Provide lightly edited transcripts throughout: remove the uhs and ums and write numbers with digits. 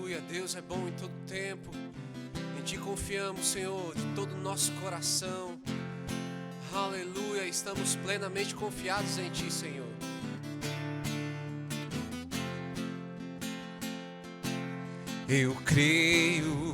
Aleluia, Deus é bom em todo tempo. Em Ti confiamos, Senhor, de todo o nosso coração. Aleluia, estamos plenamente confiados em Ti, Senhor. Eu creio,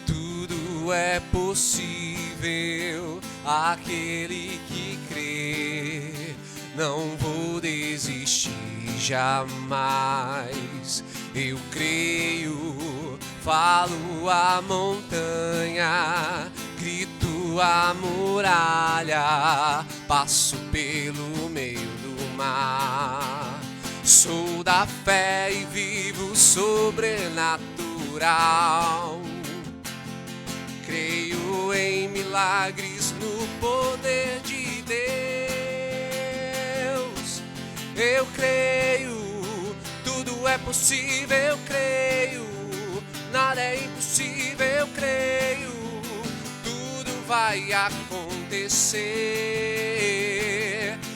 tudo é possível. Aquele que crê, não vou desistir jamais. Eu creio, falo a montanha, grito a muralha, passo pelo meio do mar. Sou da fé e vivo sobrenatural. Creio em milagres no poder de Deus. Eu creio, tudo é possível, eu creio. Nada é impossível, eu creio. Tudo vai acontecer.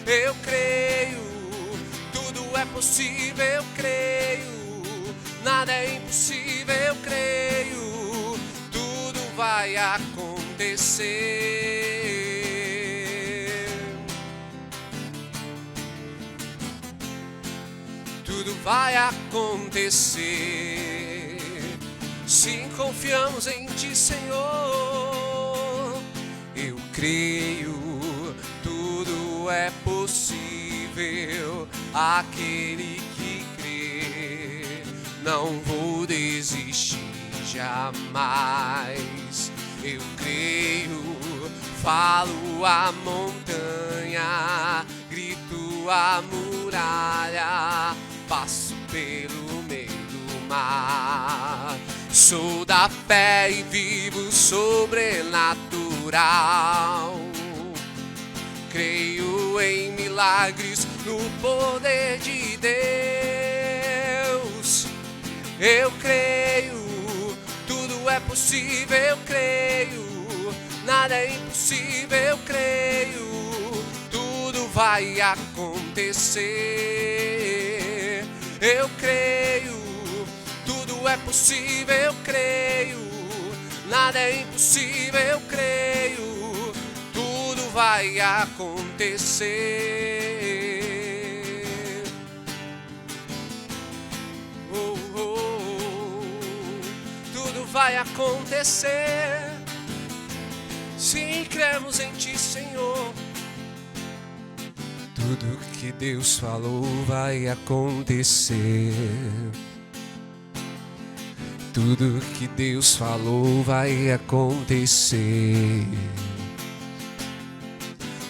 Eu creio, tudo é possível, eu creio. Nada é impossível, eu creio. Tudo vai acontecer. Tudo vai acontecer. Sim, confiamos em Ti, Senhor. Eu creio, tudo é possível. Aquele que crê, não vou desistir jamais. Eu creio, falo a montanha, grito a muralha, passo pelo meio do mar. Sou da fé e vivo sobrenatural. Creio em milagres no poder de Deus. Eu creio, tudo é possível, eu creio. Nada é impossível, eu creio. Tudo vai acontecer. Eu creio, tudo é possível, eu creio. Nada é impossível, eu creio. Tudo vai acontecer. Oh, oh, tudo vai acontecer. Sim, cremos em Ti, Senhor. Tudo que Deus falou vai acontecer. Tudo que Deus falou vai acontecer.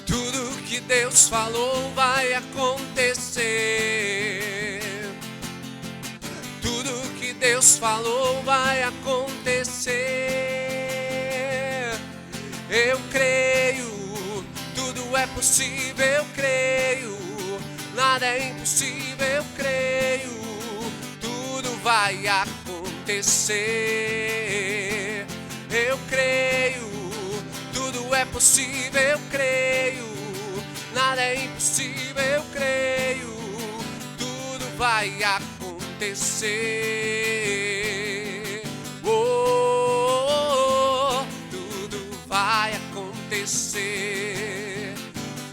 Tudo que Deus falou vai acontecer. Tudo que Deus falou vai acontecer. Eu creio, tudo é possível, eu creio. Nada é impossível, eu creio. Tudo vai acontecer. Eu creio, tudo é possível, eu creio. Nada é impossível, eu creio. Tudo vai acontecer. Oh, tudo vai acontecer.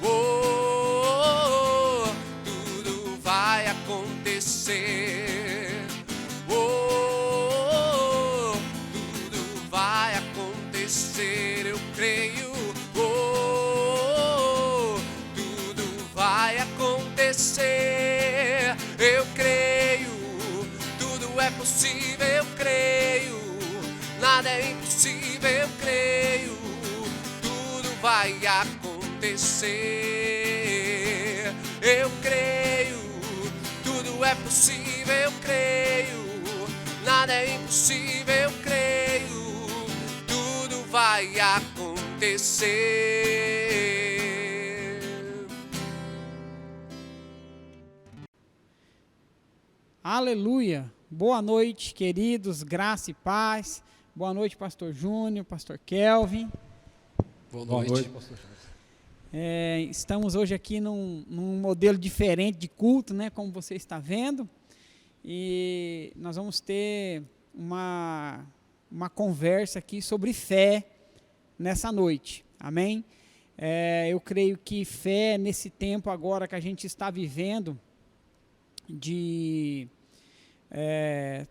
Oh, tudo vai acontecer. Oh, tudo vai acontecer. Eu creio. Oh, tudo vai acontecer. Eu creio, tudo é possível, eu creio. Nada é impossível, eu creio. Tudo vai acontecer. Eu creio, tudo é possível, eu creio. Nada é impossível, eu creio. Tudo vai acontecer. Aleluia! Boa noite, queridos, graça e paz. Boa noite, pastor Júnior, pastor Kelvin. Boa noite, pastor Júnior. Estamos hoje aqui num modelo diferente de culto, né, como você está vendo. E nós vamos ter uma conversa aqui sobre fé nessa noite, amém? Eu creio que fé nesse tempo agora que a gente está vivendo, de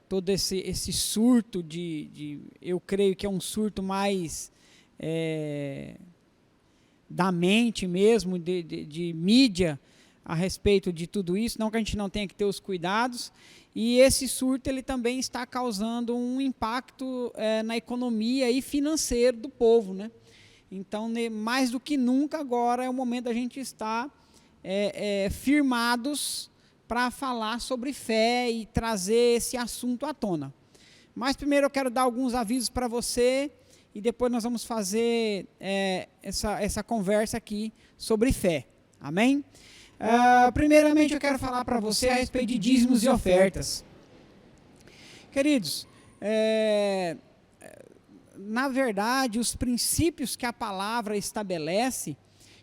todo esse surto eu creio que é um surto mais da mente mesmo, de mídia a respeito de tudo isso, não que a gente não tenha que ter os cuidados, e esse surto ele também está causando um impacto na economia e financeiro do povo, né? Então, mais do que nunca agora é o momento da gente estar firmados para falar sobre fé e trazer esse assunto à tona. Mas primeiro eu quero dar alguns avisos para você e depois nós vamos fazer essa conversa aqui sobre fé. Amém? Primeiramente eu quero falar para você a respeito de dízimos e ofertas. Queridos, na verdade, os princípios que a palavra estabelece,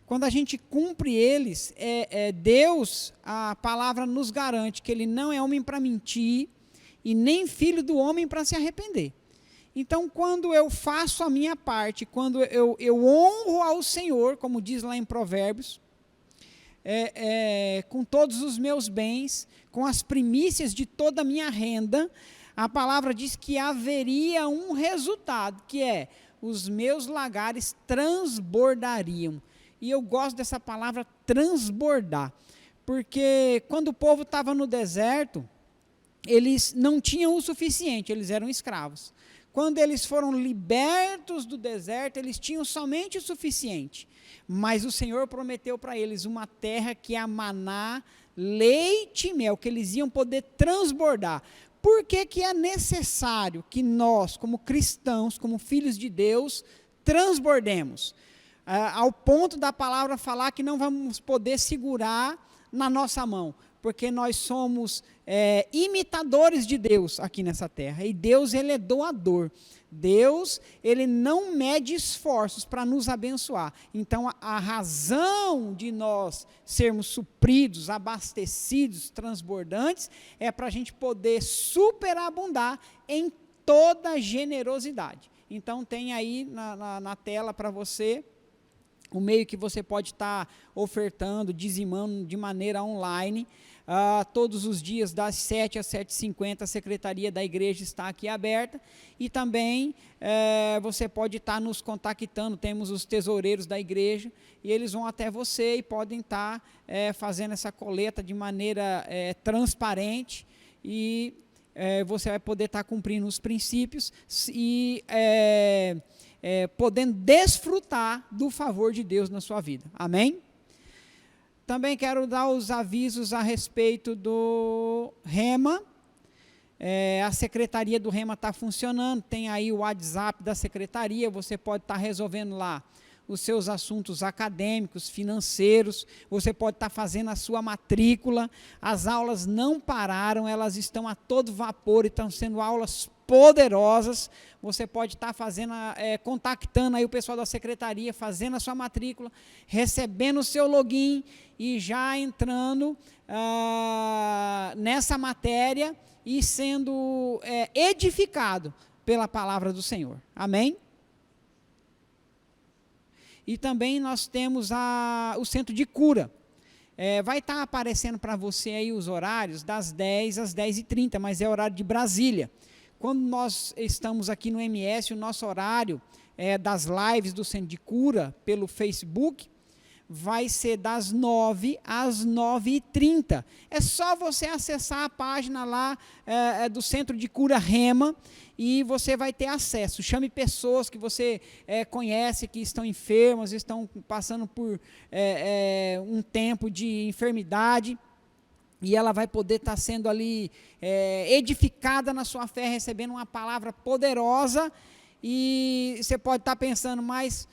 quando a gente cumpre eles, Deus, a palavra nos garante que Ele não é homem para mentir e nem filho do homem para se arrepender. Então, quando eu faço a minha parte, quando eu honro ao Senhor, como diz lá em Provérbios, com todos os meus bens, com as primícias de toda a minha renda, a palavra diz que haveria um resultado, que os meus lagares transbordariam. E eu gosto dessa palavra transbordar, porque quando o povo estava no deserto, eles não tinham o suficiente, eles eram escravos. Quando eles foram libertos do deserto, eles tinham somente o suficiente. Mas o Senhor prometeu para eles uma terra que ia maná, leite e mel, que eles iam poder transbordar. Por que é necessário que nós, como cristãos, como filhos de Deus, transbordemos? Ao ponto da palavra falar que não vamos poder segurar na nossa mão, porque nós somos imitadores de Deus aqui nessa terra, e Deus, Ele é doador. Deus, Ele não mede esforços para nos abençoar. Então, a razão de nós sermos supridos, abastecidos, transbordantes, é para a gente poder superabundar em toda generosidade. Então, tem aí na tela para você o meio que você pode estar ofertando, dizimando de maneira online. Todos os dias, das 7 às 7h50, a secretaria da igreja está aqui aberta, e também você pode estar nos contactando, temos os tesoureiros da igreja, e eles vão até você e podem estar fazendo essa coleta de maneira transparente, e você vai poder estar cumprindo os princípios e podendo desfrutar do favor de Deus na sua vida. Amém? Também quero dar os avisos a respeito do Rema. A secretaria do Rema está funcionando, tem aí o WhatsApp da secretaria, você pode estar resolvendo lá os seus assuntos acadêmicos, financeiros, você pode estar fazendo a sua matrícula. As aulas não pararam, elas estão a todo vapor e estão sendo aulas poderosas. Você pode estar fazendo, contactando aí o pessoal da secretaria, fazendo a sua matrícula, recebendo o seu login e já entrando nessa matéria e sendo edificado pela palavra do Senhor. Amém? E também nós temos o centro de cura. Vai estar aparecendo para você aí os horários das 10 às 10h30, mas é horário de Brasília. Quando nós estamos aqui no MS, o nosso horário das lives do centro de cura pelo Facebook vai ser das 9 às 9h30. É só você acessar a página lá do Centro de Cura Rema e você vai ter acesso. Chame pessoas que você conhece, que estão enfermas, estão passando por um tempo de enfermidade, e ela vai poder estar sendo ali edificada na sua fé, recebendo uma palavra poderosa. E você pode estar pensando, mas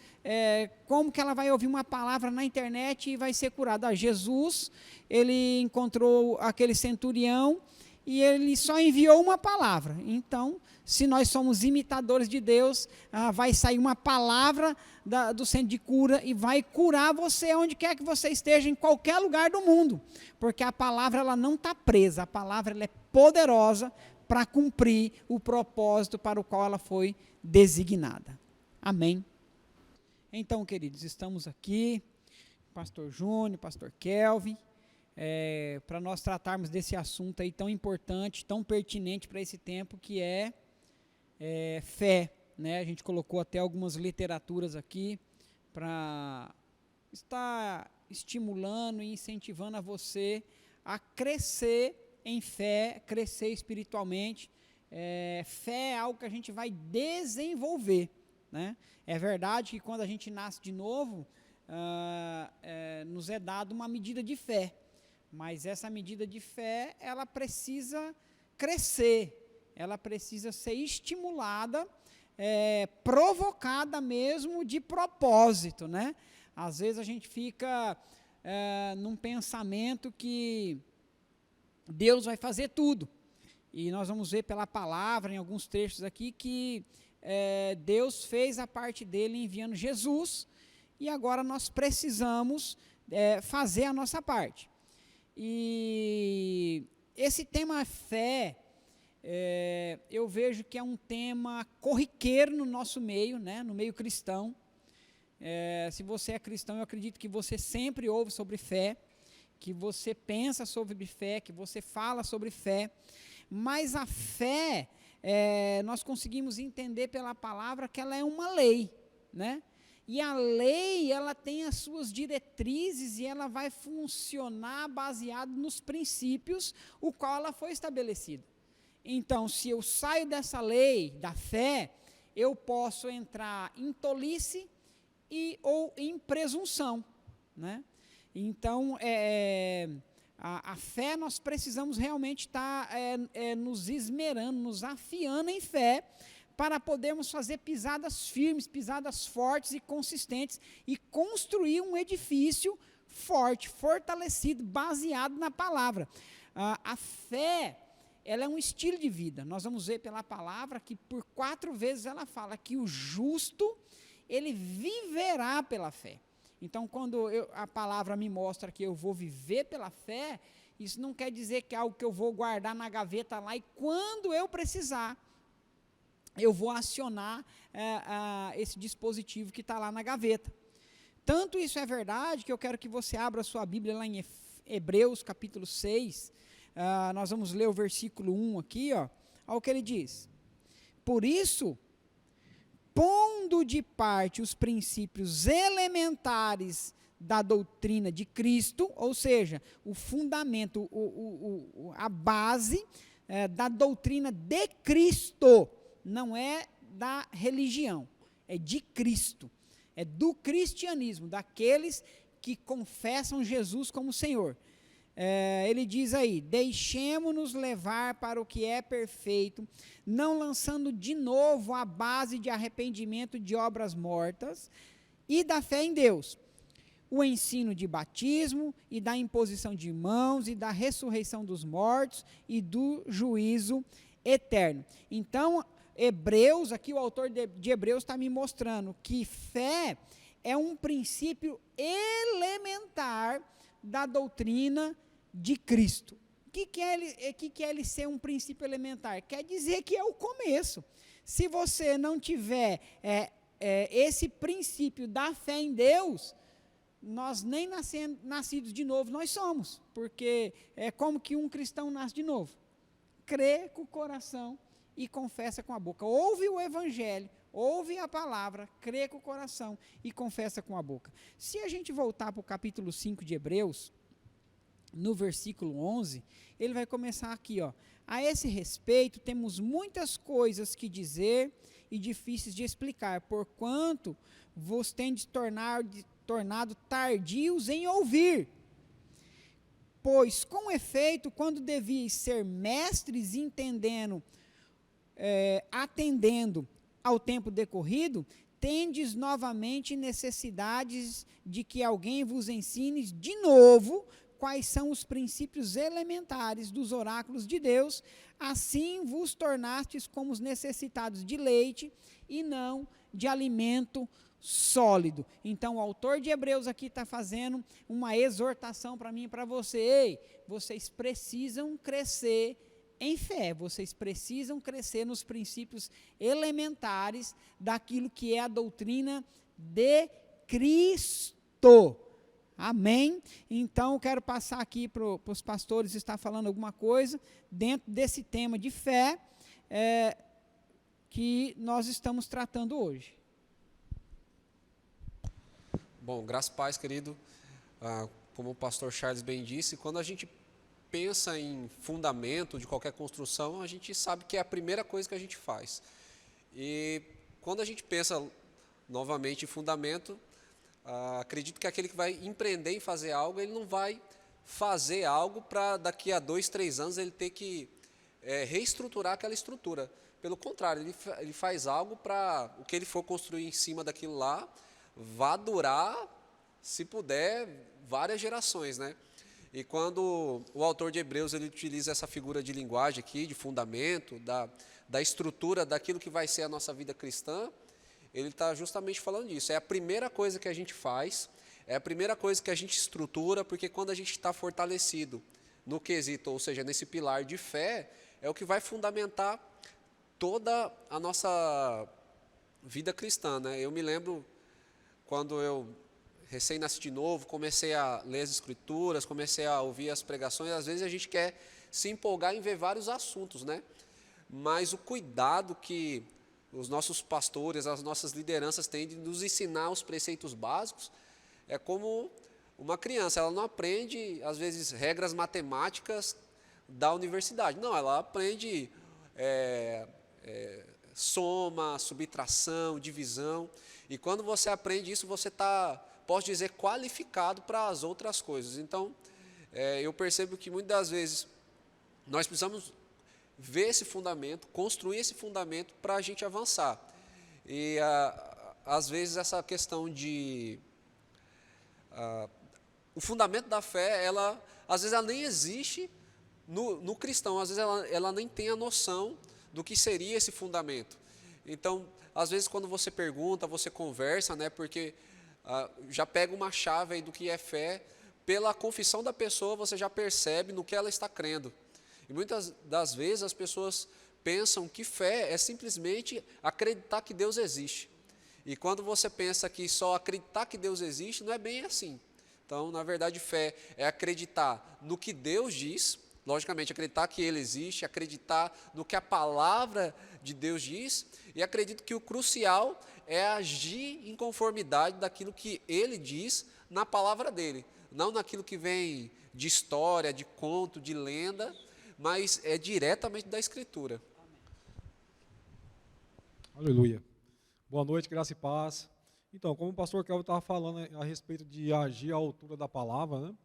como que ela vai ouvir uma palavra na internet e vai ser curada? Jesus, ele encontrou aquele centurião e ele só enviou uma palavra. Então, se nós somos imitadores de Deus, vai sair uma palavra do centro de cura e vai curar você onde quer que você esteja, em qualquer lugar do mundo. Porque a palavra ela não está presa, a palavra ela é poderosa para cumprir o propósito para o qual ela foi designada. Amém? Então, queridos, estamos aqui, pastor Júnior, pastor Kelvin, para nós tratarmos desse assunto aí tão importante, tão pertinente para esse tempo, que é fé, né? A gente colocou até algumas literaturas aqui para estar estimulando e incentivando a você a crescer em fé, crescer espiritualmente. Fé é algo que a gente vai desenvolver, né? É verdade que quando a gente nasce de novo, nos é dado uma medida de fé, mas essa medida de fé, ela precisa crescer, ela precisa ser estimulada, provocada mesmo de propósito, né? Às vezes a gente fica num pensamento que Deus vai fazer tudo, e nós vamos ver pela palavra, em alguns trechos aqui, que Deus fez a parte dele enviando Jesus, e agora nós precisamos fazer a nossa parte. E esse tema fé, eu vejo que é um tema corriqueiro no nosso meio, né, no meio cristão. Se você é cristão, eu acredito que você sempre ouve sobre fé, que você pensa sobre fé, que você fala sobre fé, mas a fé, nós conseguimos entender pela palavra que ela é uma lei, né? E a lei, ela tem as suas diretrizes e ela vai funcionar baseado nos princípios o qual ela foi estabelecida. Então, se eu saio dessa lei da fé, eu posso entrar em tolice ou em presunção, né? Então, a fé, nós precisamos realmente estar nos esmerando, nos afiando em fé, para podermos fazer pisadas firmes, pisadas fortes e consistentes, e construir um edifício forte, fortalecido, baseado na palavra. A fé, ela é um estilo de vida. Nós vamos ver pela palavra que por 4 vezes ela fala que o justo, ele viverá pela fé. Então, quando a palavra me mostra que eu vou viver pela fé, isso não quer dizer que é algo que eu vou guardar na gaveta lá e quando eu precisar, eu vou acionar esse dispositivo que está lá na gaveta. Tanto isso é verdade que eu quero que você abra a sua Bíblia lá em Hebreus capítulo 6, nós vamos ler o versículo 1 aqui, olha o que ele diz. Por isso, pondo de parte os princípios elementares da doutrina de Cristo, ou seja, o fundamento, a base da doutrina de Cristo, não é da religião, é de Cristo, é do cristianismo, daqueles que confessam Jesus como Senhor. Ele diz aí, deixemo-nos levar para o que é perfeito, não lançando de novo a base de arrependimento de obras mortas e da fé em Deus, o ensino de batismo e da imposição de mãos e da ressurreição dos mortos e do juízo eterno. Então, Hebreus, aqui o autor de Hebreus está me mostrando que fé é um princípio elementar da doutrina de Cristo. O que é ele ser um princípio elementar? Quer dizer que é o começo. Se você não tiver esse princípio da fé em Deus, nós nem nascidos de novo nós somos, porque é como que um cristão nasce de novo. Crê com o coração e confessa com a boca. Ouve o evangelho, ouve a palavra, crê com o coração e confessa com a boca. Se a gente voltar para o capítulo 5 de Hebreus, no versículo 11, ele vai começar aqui, ó. A esse respeito, temos muitas coisas que dizer e difíceis de explicar, porquanto vos tendes tornado tardios em ouvir. Pois, com efeito, quando devíeis ser mestres, atendendo ao tempo decorrido, tendes novamente necessidades de que alguém vos ensine de novo quais são os princípios elementares dos oráculos de Deus, assim vos tornastes como os necessitados de leite e não de alimento sólido. Então, o autor de Hebreus aqui está fazendo uma exortação para mim e para você. Ei, vocês precisam crescer em fé. Vocês precisam crescer nos princípios elementares daquilo que é a doutrina de Cristo. Amém? Então, eu quero passar aqui para os pastores estar falando alguma coisa dentro desse tema de fé que nós estamos tratando hoje. Bom, graças a paz, querido. Como o pastor Charles bem disse, quando a gente pensa em fundamento de qualquer construção, a gente sabe que é a primeira coisa que a gente faz. E quando a gente pensa novamente em fundamento, acredito que aquele que vai empreender em fazer algo, ele não vai fazer algo para daqui a 2, 3 anos ele ter que reestruturar aquela estrutura. Pelo contrário, ele faz algo para o que ele for construir em cima daquilo lá, vá durar, se puder, várias gerações, né? E quando o autor de Hebreus ele utiliza essa figura de linguagem aqui, de fundamento, da estrutura daquilo que vai ser a nossa vida cristã, ele está justamente falando disso. É a primeira coisa que a gente faz, é a primeira coisa que a gente estrutura, porque quando a gente está fortalecido no quesito, ou seja, nesse pilar de fé, é o que vai fundamentar toda a nossa vida cristã, né? Eu me lembro quando eu recém-nasci de novo, comecei a ler as escrituras, comecei a ouvir as pregações, às vezes a gente quer se empolgar em ver vários assuntos, né? Mas o cuidado que os nossos pastores, as nossas lideranças têm de nos ensinar os preceitos básicos, é como uma criança, ela não aprende, às vezes, regras matemáticas da universidade. Não, ela aprende soma, subtração, divisão. E quando você aprende isso, você está, posso dizer, qualificado para as outras coisas. Então, eu percebo que muitas das vezes nós precisamos ver esse fundamento, construir esse fundamento para a gente avançar. E às vezes essa questão de o fundamento da fé, às vezes ela nem existe no cristão, às vezes ela nem tem a noção do que seria esse fundamento. Então, às vezes quando você pergunta, você conversa, né, porque já pega uma chave aí do que é fé, pela confissão da pessoa você já percebe no que ela está crendo. E muitas das vezes as pessoas pensam que fé é simplesmente acreditar que Deus existe. E quando você pensa que só acreditar que Deus existe, não é bem assim. Então, na verdade, fé é acreditar no que Deus diz, logicamente, acreditar que Ele existe, acreditar no que a palavra de Deus diz, e acredito que o crucial é agir em conformidade daquilo que Ele diz na palavra dEle, não naquilo que vem de história, de conto, de lenda, mas é diretamente da Escritura. Aleluia. Boa noite, graça e paz. Então, como o pastor Kelvin estava falando a respeito de agir à altura da palavra, né?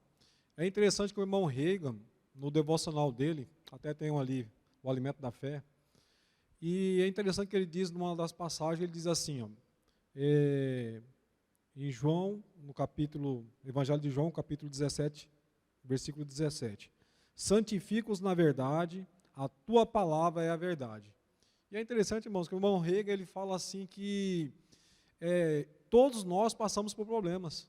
É interessante que o irmão Reagan, no devocional dele, até tem ali o alimento da fé, e é interessante que ele diz, numa das passagens, ele diz assim, ó, em João, no capítulo, Evangelho de João, capítulo 17, versículo 17, santifica-os na verdade, a tua palavra é a verdade. E é interessante, irmãos, que o irmão Reagan, ele fala assim que todos nós passamos por problemas.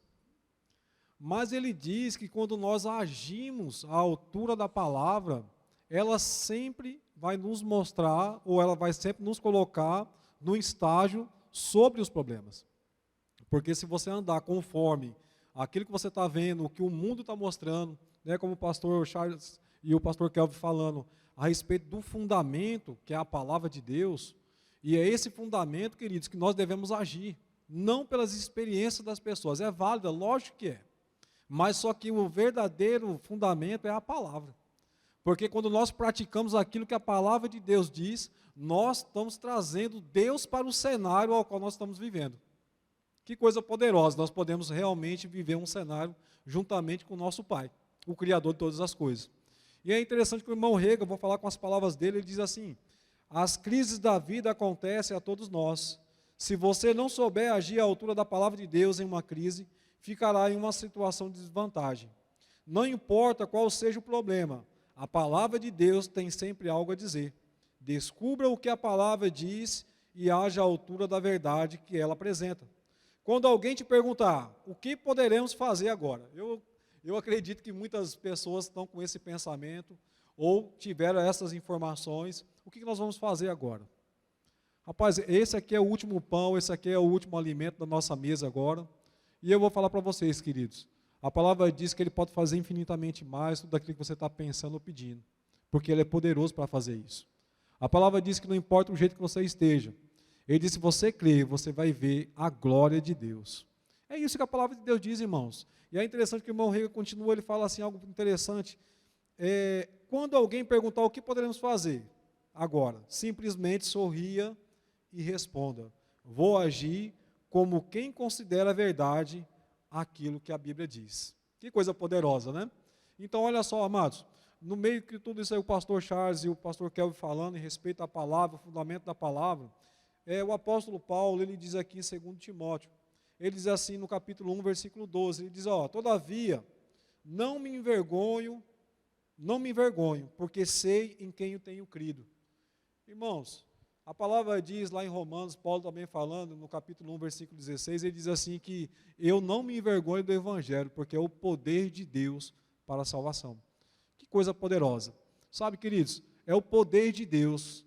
Mas ele diz que quando nós agimos à altura da palavra, ela sempre vai nos mostrar, ou ela vai sempre nos colocar no estágio sobre os problemas. Porque se você andar conforme aquilo que você está vendo, o que o mundo está mostrando, né, como o pastor Charles e o pastor Kelvin falando, a respeito do fundamento, que é a palavra de Deus, e é esse fundamento, queridos, que nós devemos agir, não pelas experiências das pessoas. É válido, lógico que é, mas só que o verdadeiro fundamento é a palavra. Porque quando nós praticamos aquilo que a palavra de Deus diz, nós estamos trazendo Deus para o cenário ao qual nós estamos vivendo. Que coisa poderosa, nós podemos realmente viver um cenário juntamente com o nosso Pai, o Criador de todas as coisas. E é interessante que o irmão Reagan, vou falar com as palavras dele, ele diz assim, as crises da vida acontecem a todos nós. Se você não souber agir à altura da palavra de Deus em uma crise, ficará em uma situação de desvantagem. Não importa qual seja o problema, a palavra de Deus tem sempre algo a dizer. Descubra o que a palavra diz e haja à altura da verdade que ela apresenta. Quando alguém te perguntar, o que poderemos fazer agora? Eu acredito que muitas pessoas estão com esse pensamento, ou tiveram essas informações, o que nós vamos fazer agora? Rapaz, esse aqui é o último pão, esse aqui é o último alimento da nossa mesa agora. E eu vou falar para vocês, queridos. A palavra diz que Ele pode fazer infinitamente mais tudo aquilo que você está pensando ou pedindo. Porque Ele é poderoso para fazer isso. A palavra diz que não importa o jeito que você esteja. Ele diz que se você crer, você vai ver a glória de Deus. É isso que a palavra de Deus diz, irmãos. E é interessante que o irmão Rega continua, ele fala assim, algo interessante. Quando alguém perguntar o que poderemos fazer agora, simplesmente sorria e responda: vou agir como quem considera verdade aquilo que a Bíblia diz. Que coisa poderosa, né? Então, olha só, amados, no meio de tudo isso aí, o pastor Charles e o pastor Kelvin falando em respeito à palavra, o fundamento da palavra, o apóstolo Paulo, ele diz aqui em 2 Timóteo, ele diz assim no capítulo 1, versículo 12, ele diz, todavia, não me envergonho, porque sei em quem eu tenho crido. Irmãos, a palavra diz lá em Romanos, Paulo também falando, no capítulo 1, versículo 16, ele diz assim que eu não me envergonho do Evangelho, porque é o poder de Deus para a salvação. Que coisa poderosa. Sabe, queridos, é o poder de Deus,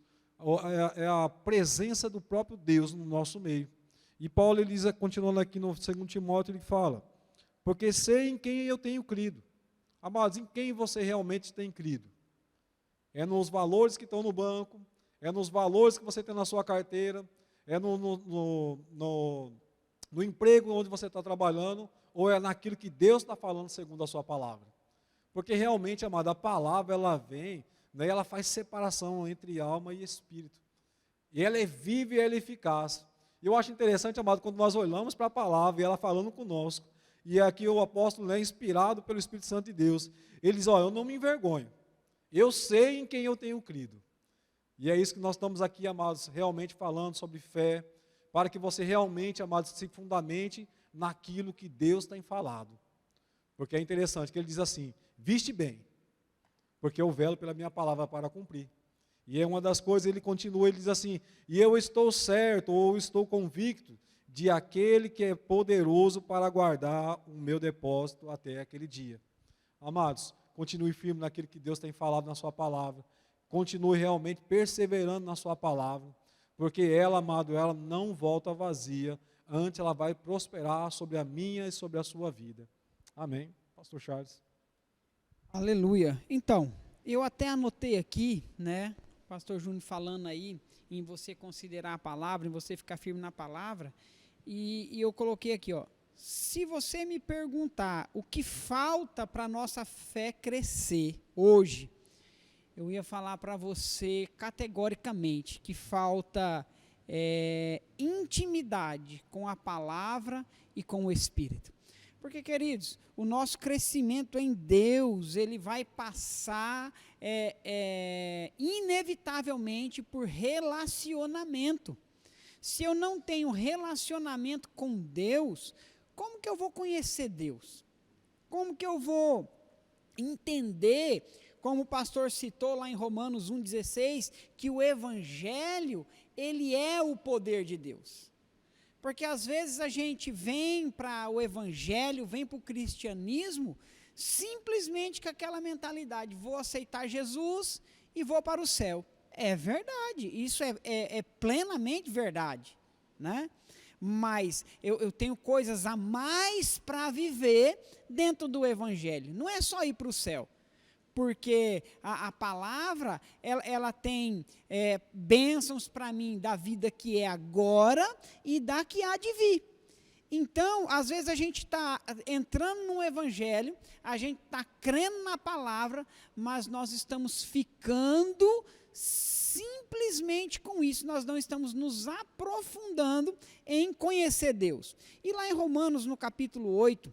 é a presença do próprio Deus no nosso meio. E Paulo, ele diz, continuando aqui no 2 Timóteo, ele fala, porque sei em quem eu tenho crido. Amados, em quem você realmente tem crido? É nos valores que estão no banco, é nos valores que você tem na sua carteira, é no emprego onde você está trabalhando, ou é naquilo que Deus está falando segundo a sua palavra? Porque realmente, amado, a palavra, ela vem, né, ela faz separação entre alma e espírito. E ela é viva e ela é eficaz. E eu acho interessante, amado, quando nós olhamos para a palavra e ela falando conosco, e aqui o apóstolo é inspirado pelo Espírito Santo de Deus, ele diz, eu não me envergonho, eu sei em quem eu tenho crido. E é isso que nós estamos aqui, amados, realmente falando sobre fé, para que você realmente, amados, se fundamente naquilo que Deus tem falado. Porque é interessante que ele diz assim, viste bem, porque eu velo pela minha palavra para cumprir. E é uma das coisas, ele continua, ele diz assim, e eu estou certo, ou estou convicto, de aquele que é poderoso para guardar o meu depósito até aquele dia. Amados, continue firme naquilo que Deus tem falado na sua palavra, continue realmente perseverando na sua palavra, porque ela, amado, ela não volta vazia, antes ela vai prosperar sobre a minha e sobre a sua vida. Amém. Pastor Charles. Aleluia. Então, eu até anotei aqui, né, pastor Júnior falando aí, em você considerar a palavra, em você ficar firme na palavra, e eu coloquei aqui, se você me perguntar o que falta para a nossa fé crescer hoje, eu ia falar para você categoricamente que falta intimidade com a palavra e com o Espírito. Porque, queridos, o nosso crescimento em Deus, ele vai passar inevitavelmente por relacionamento. Se eu não tenho relacionamento com Deus, como que eu vou conhecer Deus? Como que eu vou entender, como o pastor citou lá em Romanos 1,16, que o Evangelho, ele é o poder de Deus? Porque às vezes a gente vem para o Evangelho, vem para o cristianismo, simplesmente com aquela mentalidade, vou aceitar Jesus e vou para o céu. É verdade, isso é plenamente verdade, né? Mas eu tenho coisas a mais para viver dentro do Evangelho, não é só ir para o céu. Porque a palavra, ela tem bênçãos para mim da vida que é agora e da que há de vir. Então, às vezes a gente está entrando no Evangelho, a gente está crendo na palavra, mas nós estamos ficando simplesmente com isso, nós não estamos nos aprofundando em conhecer Deus. E lá em Romanos, no capítulo 8,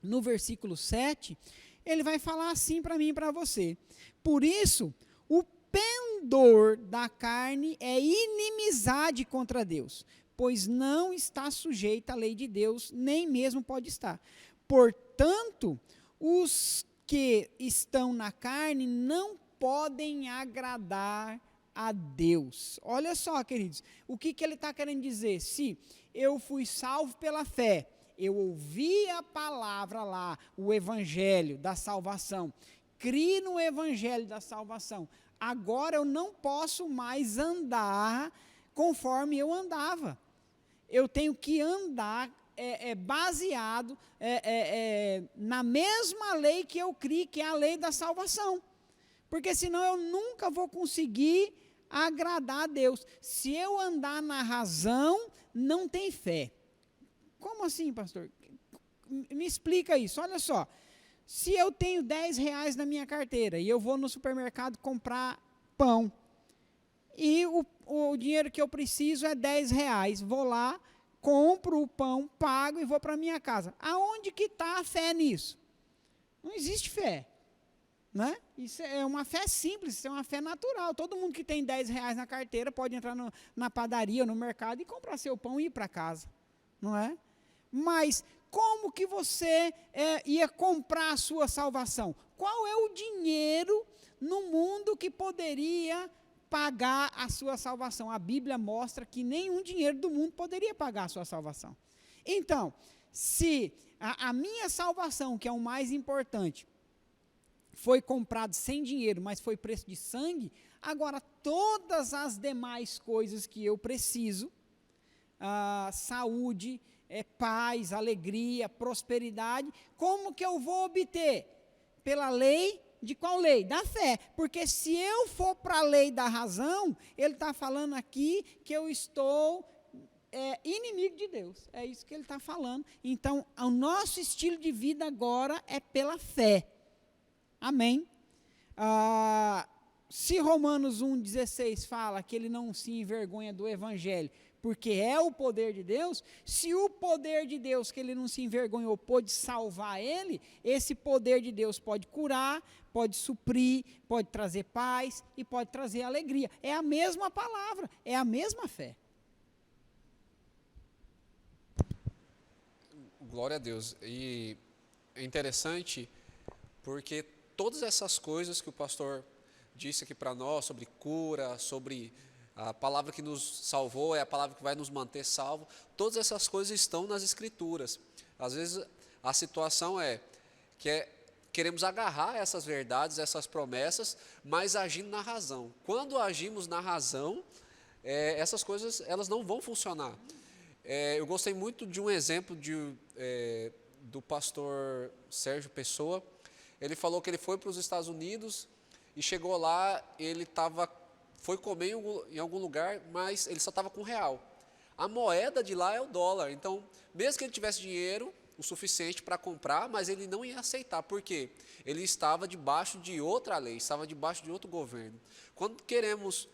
no versículo 7, ele vai falar assim para mim e para você. Por isso, o pendor da carne é inimizade contra Deus, pois não está sujeita à lei de Deus, nem mesmo pode estar. Portanto, os que estão na carne não podem agradar a Deus. Olha só, queridos, o que ele está querendo dizer? Se eu fui salvo pela fé, eu ouvi a palavra lá, o evangelho da salvação, criei no evangelho da salvação, agora eu não posso mais andar conforme eu andava. Eu tenho que andar baseado na mesma lei que eu criei, que é a lei da salvação. Porque senão eu nunca vou conseguir agradar a Deus. Se eu andar na razão, não tem fé. Como assim, pastor? Me explica isso. Olha só, se eu tenho R$10 na minha carteira e eu vou no supermercado comprar pão, e o dinheiro que eu preciso é R$10, vou lá, compro o pão, pago e vou para minha casa. Aonde que está a fé nisso? Não existe fé. Né? Isso é uma fé simples, isso é uma fé natural. Todo mundo que tem R$10 na carteira pode entrar na padaria ou no mercado e comprar seu pão e ir para casa, não é? Mas como que você ia comprar a sua salvação? Qual é o dinheiro no mundo que poderia pagar a sua salvação? A Bíblia mostra que nenhum dinheiro do mundo poderia pagar a sua salvação. Então, se a minha salvação, que é o mais importante, foi comprado sem dinheiro, mas foi preço de sangue, agora todas as demais coisas que eu preciso, saúde, paz, alegria, prosperidade, como que eu vou obter? Pela lei, de qual lei? Da fé. Porque se eu for para a lei da razão, ele está falando aqui que eu estou inimigo de Deus. É isso que ele está falando. Então, o nosso estilo de vida agora é pela fé. Amém. Se Romanos 1,16 fala que ele não se envergonha do evangelho, porque é o poder de Deus, se o poder de Deus, que ele não se envergonhou, pôde salvar ele, esse poder de Deus pode curar, pode suprir, pode trazer paz e pode trazer alegria. É a mesma palavra, é a mesma fé. Glória a Deus. E é interessante porque todas essas coisas que o pastor disse aqui para nós, sobre cura, sobre a palavra que nos salvou, é a palavra que vai nos manter salvo, todas essas coisas estão nas Escrituras. Às vezes a situação é que queremos agarrar essas verdades, essas promessas, mas agindo na razão. Quando agimos na razão, essas coisas elas não vão funcionar. Eu gostei muito de um exemplo do pastor Sérgio Pessoa. Ele falou que ele foi para os Estados Unidos e chegou lá, ele foi comer em algum lugar, mas ele só estava com R$1. A moeda de lá é o dólar. Então, mesmo que ele tivesse dinheiro o suficiente para comprar, mas ele não ia aceitar. Por quê? Ele estava debaixo de outra lei, estava debaixo de outro governo. Quando queremos...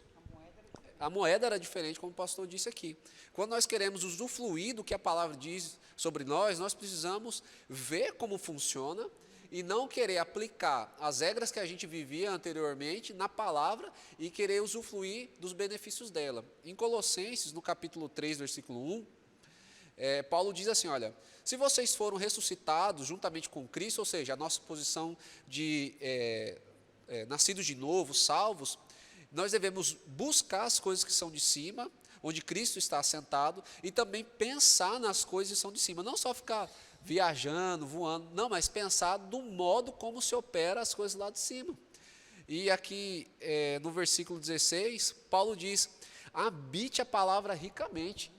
A moeda era diferente, como o pastor disse aqui. Quando nós queremos usufruir do que a palavra diz sobre nós precisamos ver como funciona e não querer aplicar as regras que a gente vivia anteriormente na palavra e querer usufruir dos benefícios dela. Em Colossenses, no capítulo 3, versículo 1, Paulo diz assim, olha, se vocês foram ressuscitados juntamente com Cristo, ou seja, a nossa posição de nascidos de novo, salvos, nós devemos buscar as coisas que são de cima, onde Cristo está assentado, e também pensar nas coisas que são de cima, não só ficar viajando, voando, não, mas pensar do modo como se opera as coisas lá de cima. E aqui no versículo 16, Paulo diz, habite a palavra ricamente.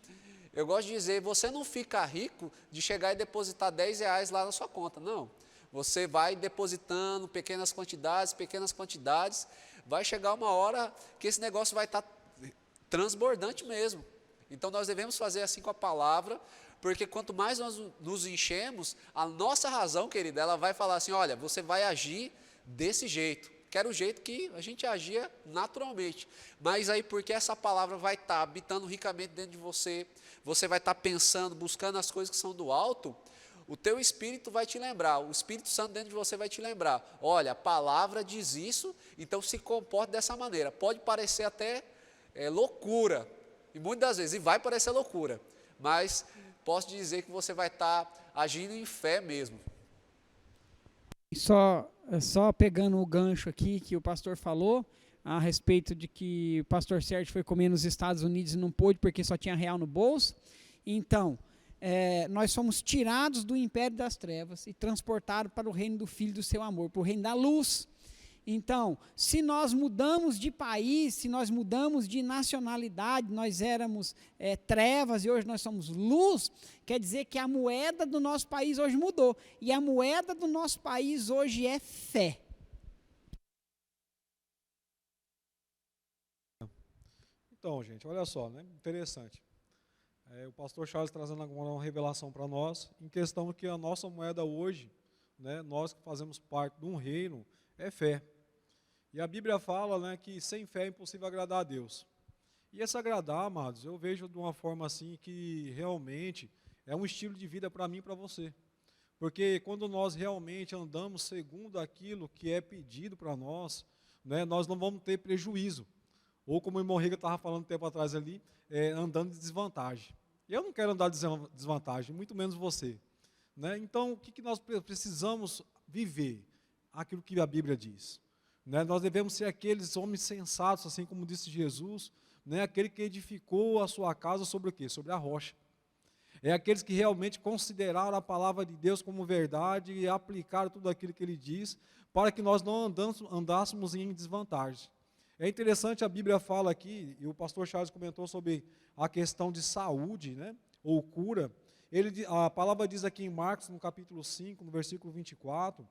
Eu gosto de dizer, você não fica rico de chegar e depositar R$10 lá na sua conta, não. Você vai depositando pequenas quantidades, vai chegar uma hora que esse negócio vai estar transbordante mesmo. Então nós devemos fazer assim com a palavra, porque quanto mais nós nos enchemos, a nossa razão, querida, ela vai falar assim, olha, você vai agir desse jeito, que era o jeito que a gente agia naturalmente, mas aí porque essa palavra vai estar habitando ricamente dentro de você, você vai estar pensando, buscando as coisas que são do alto, o teu espírito vai te lembrar, o Espírito Santo dentro de você vai te lembrar, olha, a palavra diz isso, então se comporte dessa maneira. Pode parecer até loucura, e muitas das vezes, e vai parecer loucura, mas posso dizer que você vai estar agindo em fé mesmo. Só pegando o gancho aqui que o pastor falou, a respeito de que o pastor Sérgio foi comer nos Estados Unidos e não pôde porque só tinha R$1 no bolso, então... nós somos tirados do império das trevas e transportados para o reino do Filho do seu amor, para o reino da luz. Então, se nós mudamos de país, se nós mudamos de nacionalidade, nós éramos trevas e hoje nós somos luz, quer dizer que a moeda do nosso país hoje mudou. E a moeda do nosso país hoje é fé. Então, gente, olha só, né? Interessante. O pastor Charles trazendo agora uma revelação para nós, em questão que a nossa moeda hoje, né, nós que fazemos parte de um reino, é fé. E a Bíblia fala, né, que sem fé é impossível agradar a Deus. E esse agradar, amados, eu vejo de uma forma assim que realmente é um estilo de vida para mim e para você. Porque quando nós realmente andamos segundo aquilo que é pedido para nós, né, nós não vamos ter prejuízo. Ou como o irmão Riga estava falando um tempo atrás ali, andando de desvantagem. Eu não quero andar de desvantagem, muito menos você. Né? Então, o que nós precisamos viver? Aquilo que a Bíblia diz. Né? Nós devemos ser aqueles homens sensatos, assim como disse Jesus, né? Aquele que edificou a sua casa sobre o quê? Sobre a rocha. É aqueles que realmente consideraram a palavra de Deus como verdade e aplicaram tudo aquilo que ele diz, para que nós não andássemos em desvantagem. É interessante, a Bíblia fala aqui, e o pastor Charles comentou sobre a questão de saúde, né, ou cura. A palavra diz aqui em Marcos, no capítulo 5, no versículo 24,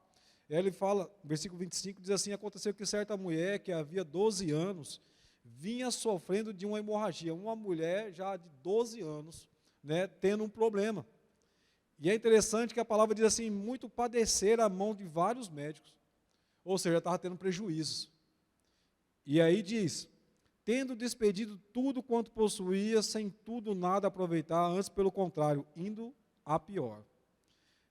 ele fala, versículo 25, diz assim: aconteceu que certa mulher, que havia 12 anos, vinha sofrendo de uma hemorragia, uma mulher já de 12 anos, né, tendo um problema. E é interessante que a palavra diz assim, muito padecer a mão de vários médicos, ou seja, estava tendo prejuízos. E aí diz, tendo despedido tudo quanto possuía, sem tudo nada aproveitar, antes pelo contrário, indo a pior.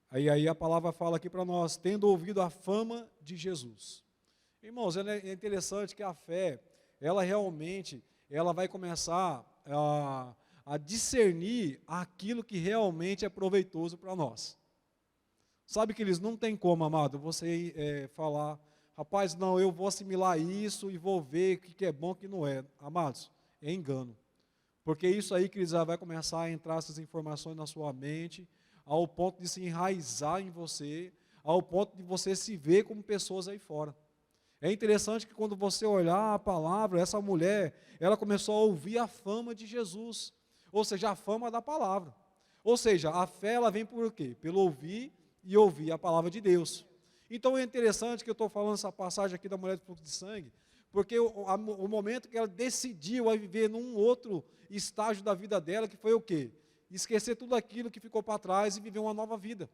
Aí a palavra fala aqui para nós, tendo ouvido a fama de Jesus. Irmãos, é interessante que a fé, ela realmente, ela vai começar a discernir aquilo que realmente é proveitoso para nós. Sabe que eles não tem como, amado, você falar, rapaz, não, eu vou assimilar isso e vou ver o que é bom e o que não é. Amados, é engano. Porque isso aí, que já vai começar a entrar essas informações na sua mente, ao ponto de se enraizar em você, ao ponto de você se ver como pessoas aí fora. É interessante que quando você olhar a palavra, essa mulher, ela começou a ouvir a fama de Jesus, ou seja, a fama da palavra. Ou seja, a fé, ela vem por quê? Pelo ouvir e ouvir a palavra de Deus. Então é interessante que eu estou falando essa passagem aqui da mulher do fluxo de sangue, porque o momento que ela decidiu a viver num outro estágio da vida dela, que foi o quê? Esquecer tudo aquilo que ficou para trás e viver uma nova vida.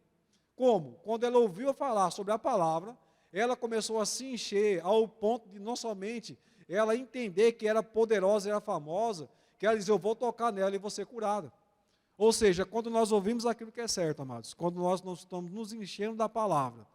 Como? Quando ela ouviu falar sobre a palavra, ela começou a se encher ao ponto de não somente ela entender que era poderosa e era famosa, que ela diz, eu vou tocar nela e vou ser curada. Ou seja, quando nós ouvimos aquilo que é certo, amados, quando nós não estamos nos enchendo da palavra,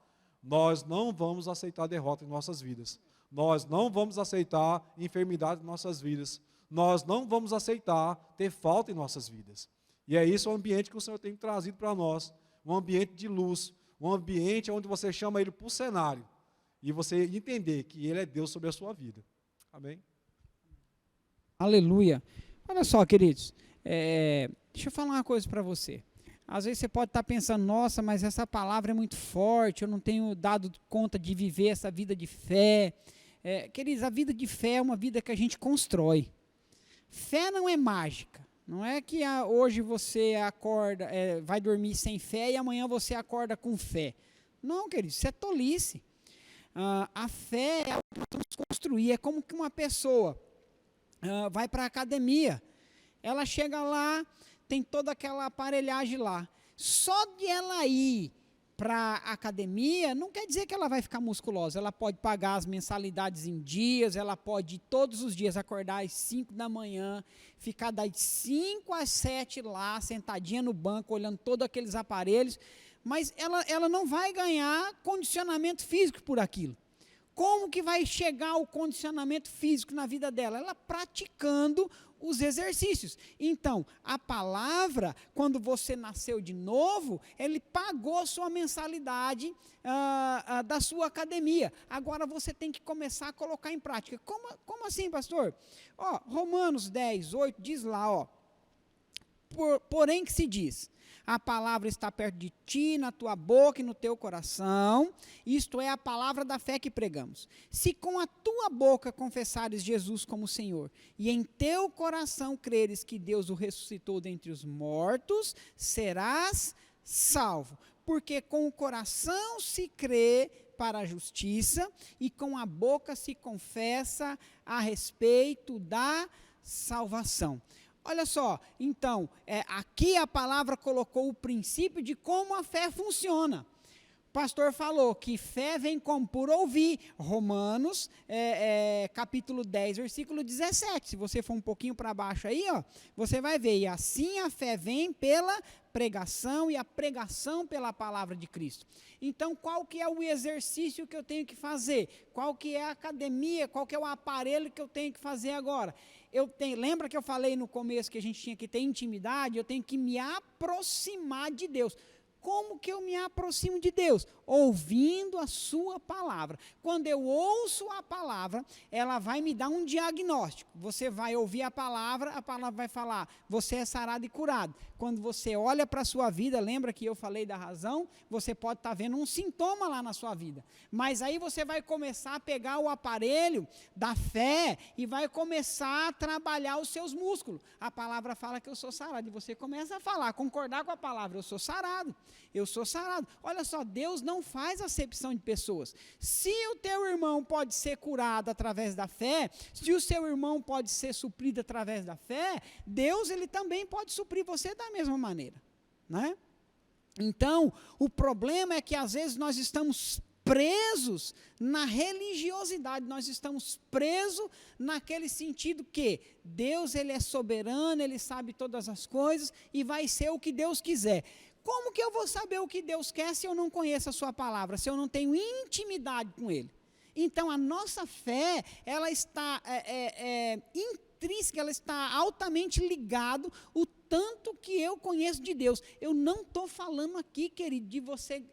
nós não vamos aceitar derrota em nossas vidas. Nós não vamos aceitar enfermidade em nossas vidas. Nós não vamos aceitar ter falta em nossas vidas. E é isso o ambiente que o Senhor tem trazido para nós, um ambiente de luz, um ambiente onde você chama Ele para o cenário, e você entender que Ele é Deus sobre a sua vida. Amém? Aleluia. Olha só, queridos, deixa eu falar uma coisa para você. Às vezes você pode estar pensando, nossa, mas essa palavra é muito forte, eu não tenho dado conta de viver essa vida de fé. Queridos, a vida de fé é uma vida que a gente constrói. Fé não é mágica. Não é que hoje você acorda, vai dormir sem fé e amanhã você acorda com fé. Não, querido, isso é tolice. A fé é algo que nós vamos construir. É como que uma pessoa vai para a academia. Ela chega lá, tem toda aquela aparelhagem lá. Só de ela ir para a academia, não quer dizer que ela vai ficar musculosa. Ela pode pagar as mensalidades em dias, ela pode ir todos os dias acordar às 5 da manhã, ficar das 5 às 7 lá, sentadinha no banco, olhando todos aqueles aparelhos, mas ela não vai ganhar condicionamento físico por aquilo. Como que vai chegar o condicionamento físico na vida dela? Ela praticando os exercícios. Então, a palavra, quando você nasceu de novo, ele pagou sua mensalidade da sua academia. Agora você tem que começar a colocar em prática. Como assim, pastor? Romanos 10, 8 diz lá, porém que se diz, a palavra está perto de ti, na tua boca e no teu coração, isto é a palavra da fé que pregamos. Se com a tua boca confessares Jesus como Senhor, e em teu coração creres que Deus o ressuscitou dentre os mortos, serás salvo. Porque com o coração se crê para a justiça, e com a boca se confessa a respeito da salvação. Olha só, então, aqui a palavra colocou o princípio de como a fé funciona. O pastor falou que fé vem como por ouvir. Romanos, capítulo 10, versículo 17. Se você for um pouquinho para baixo aí, ó, você vai ver. E assim a fé vem pela pregação, e a pregação pela palavra de Cristo. Então, qual que é o exercício que eu tenho que fazer? Qual que é a academia? Qual que é o aparelho que eu tenho que fazer agora? Lembra que eu falei no começo que a gente tinha que ter intimidade? Eu tenho que me aproximar de Deus. Como que eu me aproximo de Deus? Ouvindo a sua palavra. Quando eu ouço a palavra, ela vai me dar um diagnóstico. Você vai ouvir a palavra vai falar, você é sarado e curado. Quando você olha para a sua vida, lembra que eu falei da razão? Você pode estar vendo um sintoma lá na sua vida. Mas aí você vai começar a pegar o aparelho da fé e vai começar a trabalhar os seus músculos. A palavra fala que eu sou sarado. E você começa a falar, concordar com a palavra, eu sou sarado. Eu sou sarado. Olha só, Deus não faz acepção de pessoas. Se o teu irmão pode ser curado através da fé, se o seu irmão pode ser suprido através da fé, Deus ele também pode suprir você da mesma maneira, né? Então, o problema é que às vezes nós estamos presos na religiosidade, nós estamos presos naquele sentido que Deus ele é soberano, ele sabe todas as coisas e vai ser o que Deus quiser. Como que eu vou saber o que Deus quer se eu não conheço a sua palavra, se eu não tenho intimidade com Ele? Então, a nossa fé, ela está intrínseca, ela está altamente ligada o tanto que eu conheço de Deus. Eu não estou falando aqui, querido, de você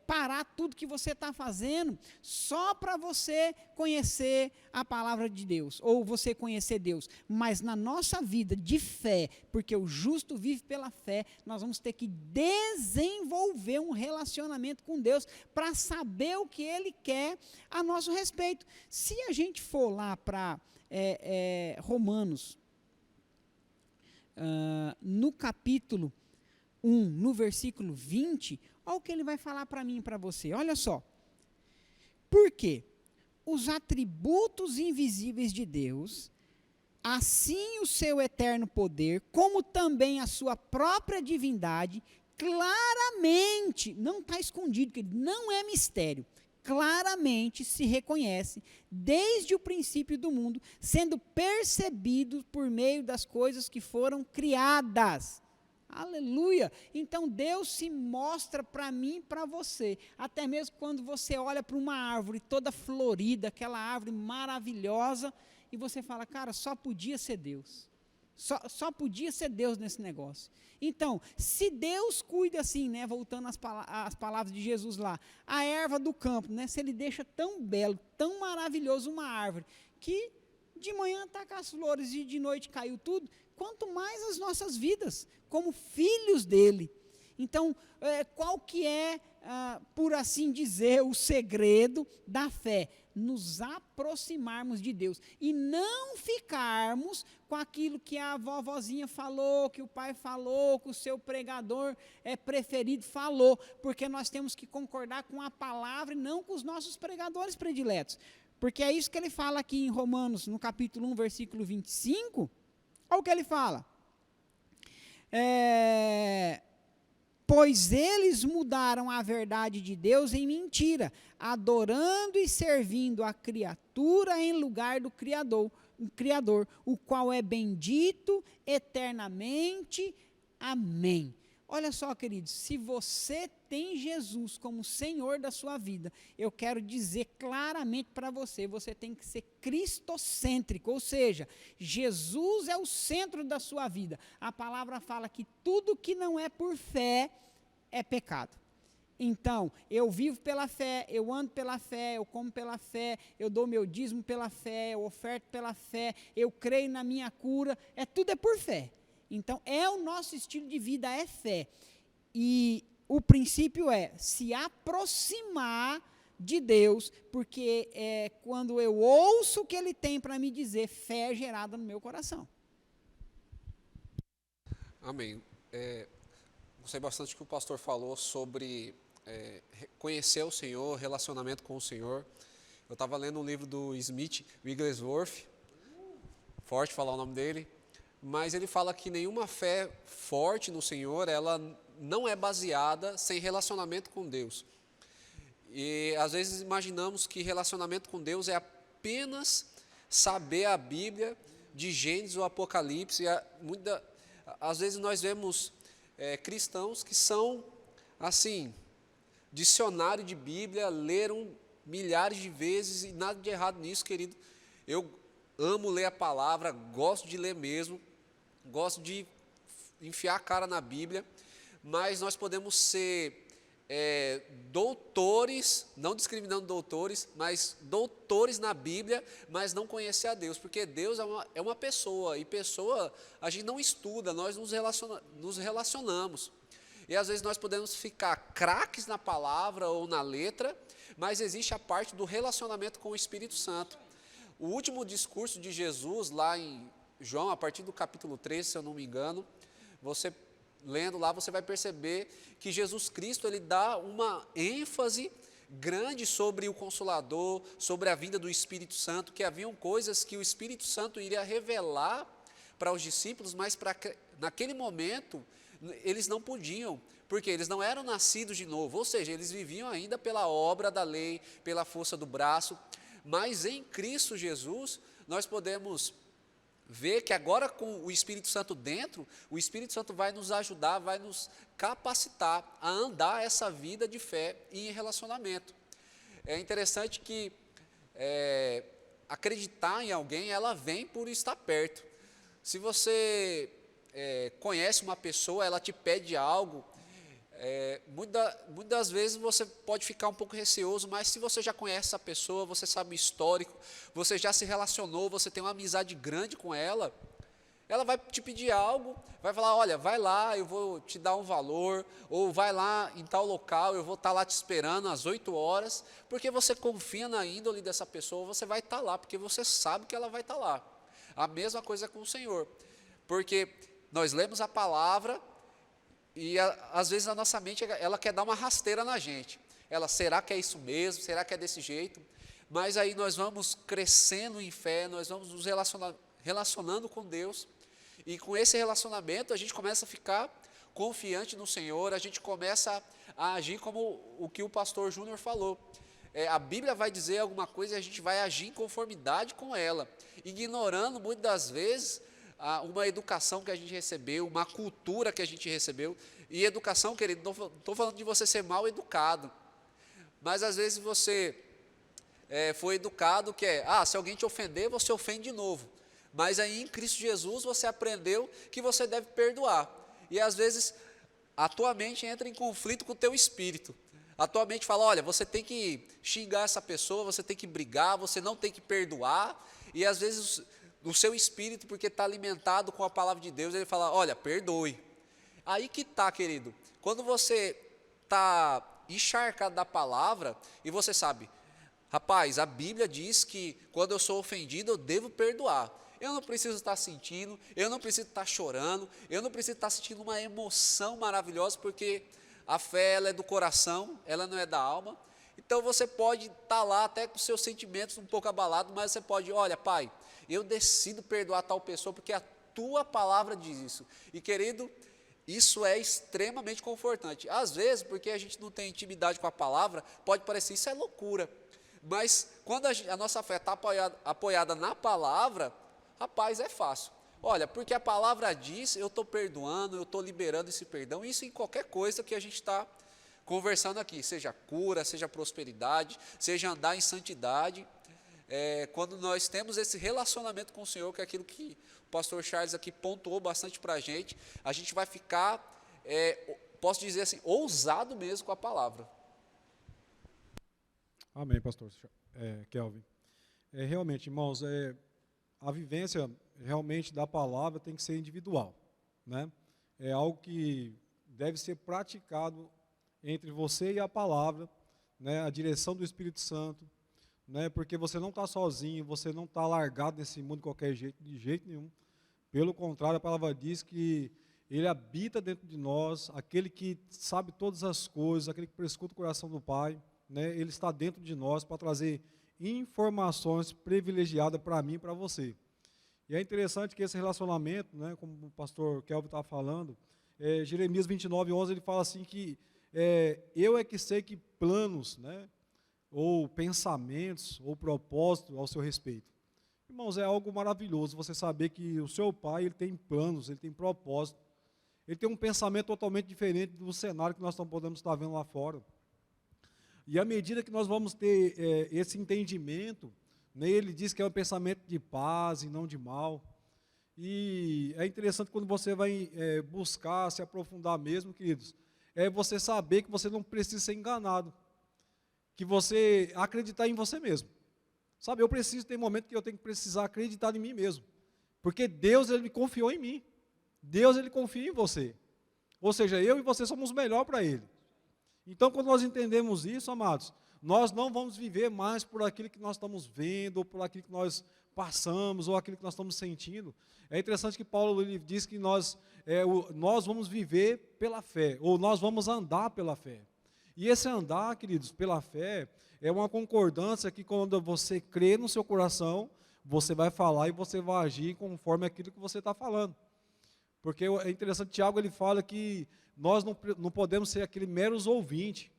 parar tudo que você está fazendo só para você conhecer a palavra de Deus, ou você conhecer Deus. Mas na nossa vida de fé, porque o justo vive pela fé, nós vamos ter que desenvolver um relacionamento com Deus para saber o que Ele quer a nosso respeito. Se a gente for lá para Romanos, no capítulo 1, no versículo 20, olha o que ele vai falar para mim e para você. Olha só. Por quê? Os atributos invisíveis de Deus, assim o seu eterno poder, como também a sua própria divindade, claramente, não está escondido, não é mistério, claramente se reconhece desde o princípio do mundo, sendo percebido por meio das coisas que foram criadas. Aleluia! Então Deus se mostra para mim e para você, até mesmo quando você olha para uma árvore toda florida, aquela árvore maravilhosa, e você fala, cara, só podia ser Deus. Só podia ser Deus nesse negócio. Então, se Deus cuida assim, né, voltando às palavras de Jesus lá, a erva do campo, né, se Ele deixa tão belo, tão maravilhoso uma árvore, que de manhã está com as flores e de noite caiu tudo, quanto mais as nossas vidas, como filhos dEle. Então, qual que é, por assim dizer, o segredo da fé? Nos aproximarmos de Deus e não ficarmos com aquilo que a vovozinha falou, que o pai falou, que o seu pregador preferido falou, porque nós temos que concordar com a palavra e não com os nossos pregadores prediletos. Porque é isso que ele fala aqui em Romanos, no capítulo 1, versículo 25. Olha o que ele fala. Pois eles mudaram a verdade de Deus em mentira, adorando e servindo a criatura em lugar do Criador, o qual é bendito eternamente. Amém. Olha só, queridos, se você tem Jesus como Senhor da sua vida, eu quero dizer claramente para você, você tem que ser cristocêntrico, ou seja, Jesus é o centro da sua vida. A palavra fala que tudo que não é por fé é pecado. Então, eu vivo pela fé, eu ando pela fé, eu como pela fé, eu dou meu dízimo pela fé, eu oferto pela fé, eu creio na minha cura, tudo é por fé. Então, é o nosso estilo de vida, é fé. E o princípio é se aproximar de Deus, porque é quando eu ouço o que Ele tem para me dizer, fé é gerada no meu coração. Amém. Gostei bastante que o pastor falou sobre conhecer o Senhor, relacionamento com o Senhor. Eu estava lendo um livro do Smith Wigglesworth, forte falar o nome dele, mas ele fala que nenhuma fé forte no Senhor, ela não é baseada sem relacionamento com Deus. E às vezes imaginamos que relacionamento com Deus é apenas saber a Bíblia de Gênesis ou Apocalipse. Às vezes nós vemos cristãos que são, assim, dicionário de Bíblia, leram milhares de vezes e nada de errado nisso, querido. Eu amo ler a palavra, gosto de ler mesmo, gosto de enfiar a cara na Bíblia, mas nós podemos ser doutores, não discriminando doutores, mas doutores na Bíblia, mas não conhecer a Deus, porque Deus é uma pessoa, e pessoa a gente não estuda, nós nos relacionamos. E às vezes nós podemos ficar craques na palavra ou na letra, mas existe a parte do relacionamento com o Espírito Santo. O último discurso de Jesus, lá em João, a partir do capítulo 13, se eu não me engano, você lendo lá, você vai perceber que Jesus Cristo, ele dá uma ênfase grande sobre o Consolador, sobre a vinda do Espírito Santo, que haviam coisas que o Espírito Santo iria revelar para os discípulos, mas naquele momento eles não podiam, porque eles não eram nascidos de novo, ou seja, eles viviam ainda pela obra da lei, pela força do braço, mas em Cristo Jesus nós podemos ver que agora com o Espírito Santo dentro, o Espírito Santo vai nos ajudar, vai nos capacitar a andar essa vida de fé e em relacionamento. É interessante que acreditar em alguém, ela vem por estar perto. Se você conhece uma pessoa, ela te pede algo, muitas vezes você pode ficar um pouco receoso, mas se você já conhece essa pessoa, você sabe o histórico, você já se relacionou, você tem uma amizade grande com ela, ela vai te pedir algo, vai falar, olha, vai lá, eu vou te dar um valor, ou vai lá em tal local, eu vou estar lá te esperando às 8 horas, porque você confia na índole dessa pessoa, você vai estar lá, porque você sabe que ela vai estar lá. A mesma coisa com o Senhor, porque nós lemos a palavra, e às vezes a nossa mente, ela quer dar uma rasteira na gente. Será que é isso mesmo? Será que é desse jeito? Mas aí nós vamos crescendo em fé, nós vamos nos relacionando com Deus. E com esse relacionamento a gente começa a ficar confiante no Senhor, a gente começa a agir como o que o pastor Júnior falou. A Bíblia vai dizer alguma coisa e a gente vai agir em conformidade com ela, ignorando muitas das vezes uma educação que a gente recebeu, uma cultura que a gente recebeu. E educação, querido, não estou falando de você ser mal educado, mas às vezes você foi educado que se alguém te ofender, você ofende de novo. Mas aí em Cristo Jesus você aprendeu que você deve perdoar. E às vezes a tua mente entra em conflito com o teu espírito. A tua mente fala, olha, você tem que xingar essa pessoa, você tem que brigar, você não tem que perdoar. E às vezes no seu espírito, porque está alimentado com a palavra de Deus, ele fala, olha, perdoe. Aí que está, querido, quando você está encharcado da palavra, e você sabe, rapaz, a Bíblia diz que quando eu sou ofendido, eu devo perdoar. Eu não preciso estar sentindo, eu não preciso estar chorando, eu não preciso estar sentindo uma emoção maravilhosa, porque a fé, ela é do coração, ela não é da alma. Então você pode estar lá até com seus sentimentos um pouco abalados, mas você pode, olha, pai, eu decido perdoar tal pessoa, porque a tua palavra diz isso. E querido, isso é extremamente confortante. Às vezes, porque a gente não tem intimidade com a palavra, pode parecer isso é loucura. Mas quando a nossa fé está apoiada na palavra, rapaz, é fácil. Olha, porque a palavra diz, eu estou perdoando, eu estou liberando esse perdão, isso em qualquer coisa que a gente está conversando aqui, seja cura, seja prosperidade, seja andar em santidade. Quando nós temos esse relacionamento com o Senhor, que é aquilo que o pastor Charles aqui pontuou bastante para a gente vai ficar, posso dizer assim, ousado mesmo com a palavra. Amém, pastor Kelvin. Realmente, irmãos, a vivência realmente da palavra tem que ser individual. né? É algo que deve ser praticado entre você e a palavra, né? A direção do Espírito Santo, né? Porque você não está sozinho, você não está largado nesse mundo de qualquer jeito, de jeito nenhum. Pelo contrário, a palavra diz que Ele habita dentro de nós, aquele que sabe todas as coisas, aquele que prescuta o coração do Pai, né? Ele está dentro de nós para trazer informações privilegiadas para mim e para você. E é interessante que esse relacionamento, né, como o pastor Kelvin estava falando, Jeremias 29:11, ele fala assim que eu é que sei que planos, né, ou pensamentos, ou propósitos ao seu respeito. Irmãos, é algo maravilhoso você saber que o seu Pai, ele tem planos, ele tem propósito, ele tem um pensamento totalmente diferente do cenário que nós podemos estar vendo lá fora. E à medida que nós vamos ter esse entendimento, né, ele diz que é um pensamento de paz e não de mal. E é interessante quando você vai buscar se aprofundar mesmo, queridos, é você saber que você não precisa ser enganado, que você acreditar em você mesmo. Sabe, eu preciso, tem momento que eu tenho que precisar acreditar em mim mesmo, porque Deus, Ele confiou em mim. Deus, Ele confia em você. Ou seja, eu e você somos melhor para Ele. Então, quando nós entendemos isso, amados, nós não vamos viver mais por aquilo que nós estamos vendo, ou por aquilo que nós passamos, ou aquilo que nós estamos sentindo. É interessante que Paulo ele diz que nós vamos viver pela fé, ou nós vamos andar pela fé. E esse andar, queridos, pela fé, é uma concordância que quando você crê no seu coração, você vai falar e você vai agir conforme aquilo que você está falando. Porque é interessante, Tiago ele fala que nós não podemos ser aquele meros ouvintes.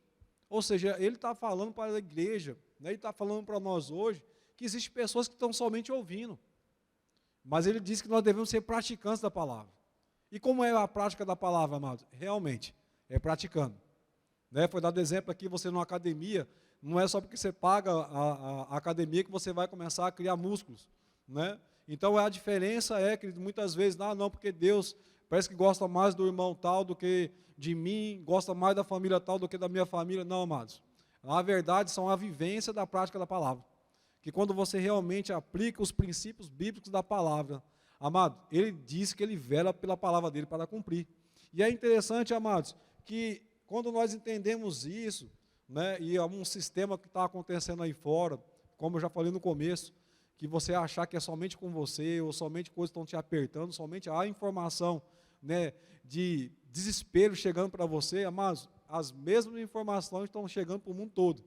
Ou seja, ele está falando para a igreja, né, ele está falando para nós hoje, que existem pessoas que estão somente ouvindo. Mas ele diz que nós devemos ser praticantes da palavra. E como é a prática da palavra, amados? Realmente, é praticando. Né? Foi dado exemplo aqui, você numa academia, não é só porque você paga a academia que você vai começar a criar músculos. Né? Então a diferença é que muitas vezes, não, porque Deus parece que gosta mais do irmão tal do que de mim, gosta mais da família tal do que da minha família. Não, amados. Na verdade, são a vivência da prática da palavra. Que quando você realmente aplica os princípios bíblicos da palavra, amado, ele diz que ele vela pela palavra dele para cumprir. E é interessante, amados, que quando nós entendemos isso, né, e é um sistema que está acontecendo aí fora, como eu já falei no começo, que você achar que é somente com você, ou somente coisas estão te apertando, somente a informação, né, de desespero chegando para você, amados, as mesmas informações estão chegando para o mundo todo.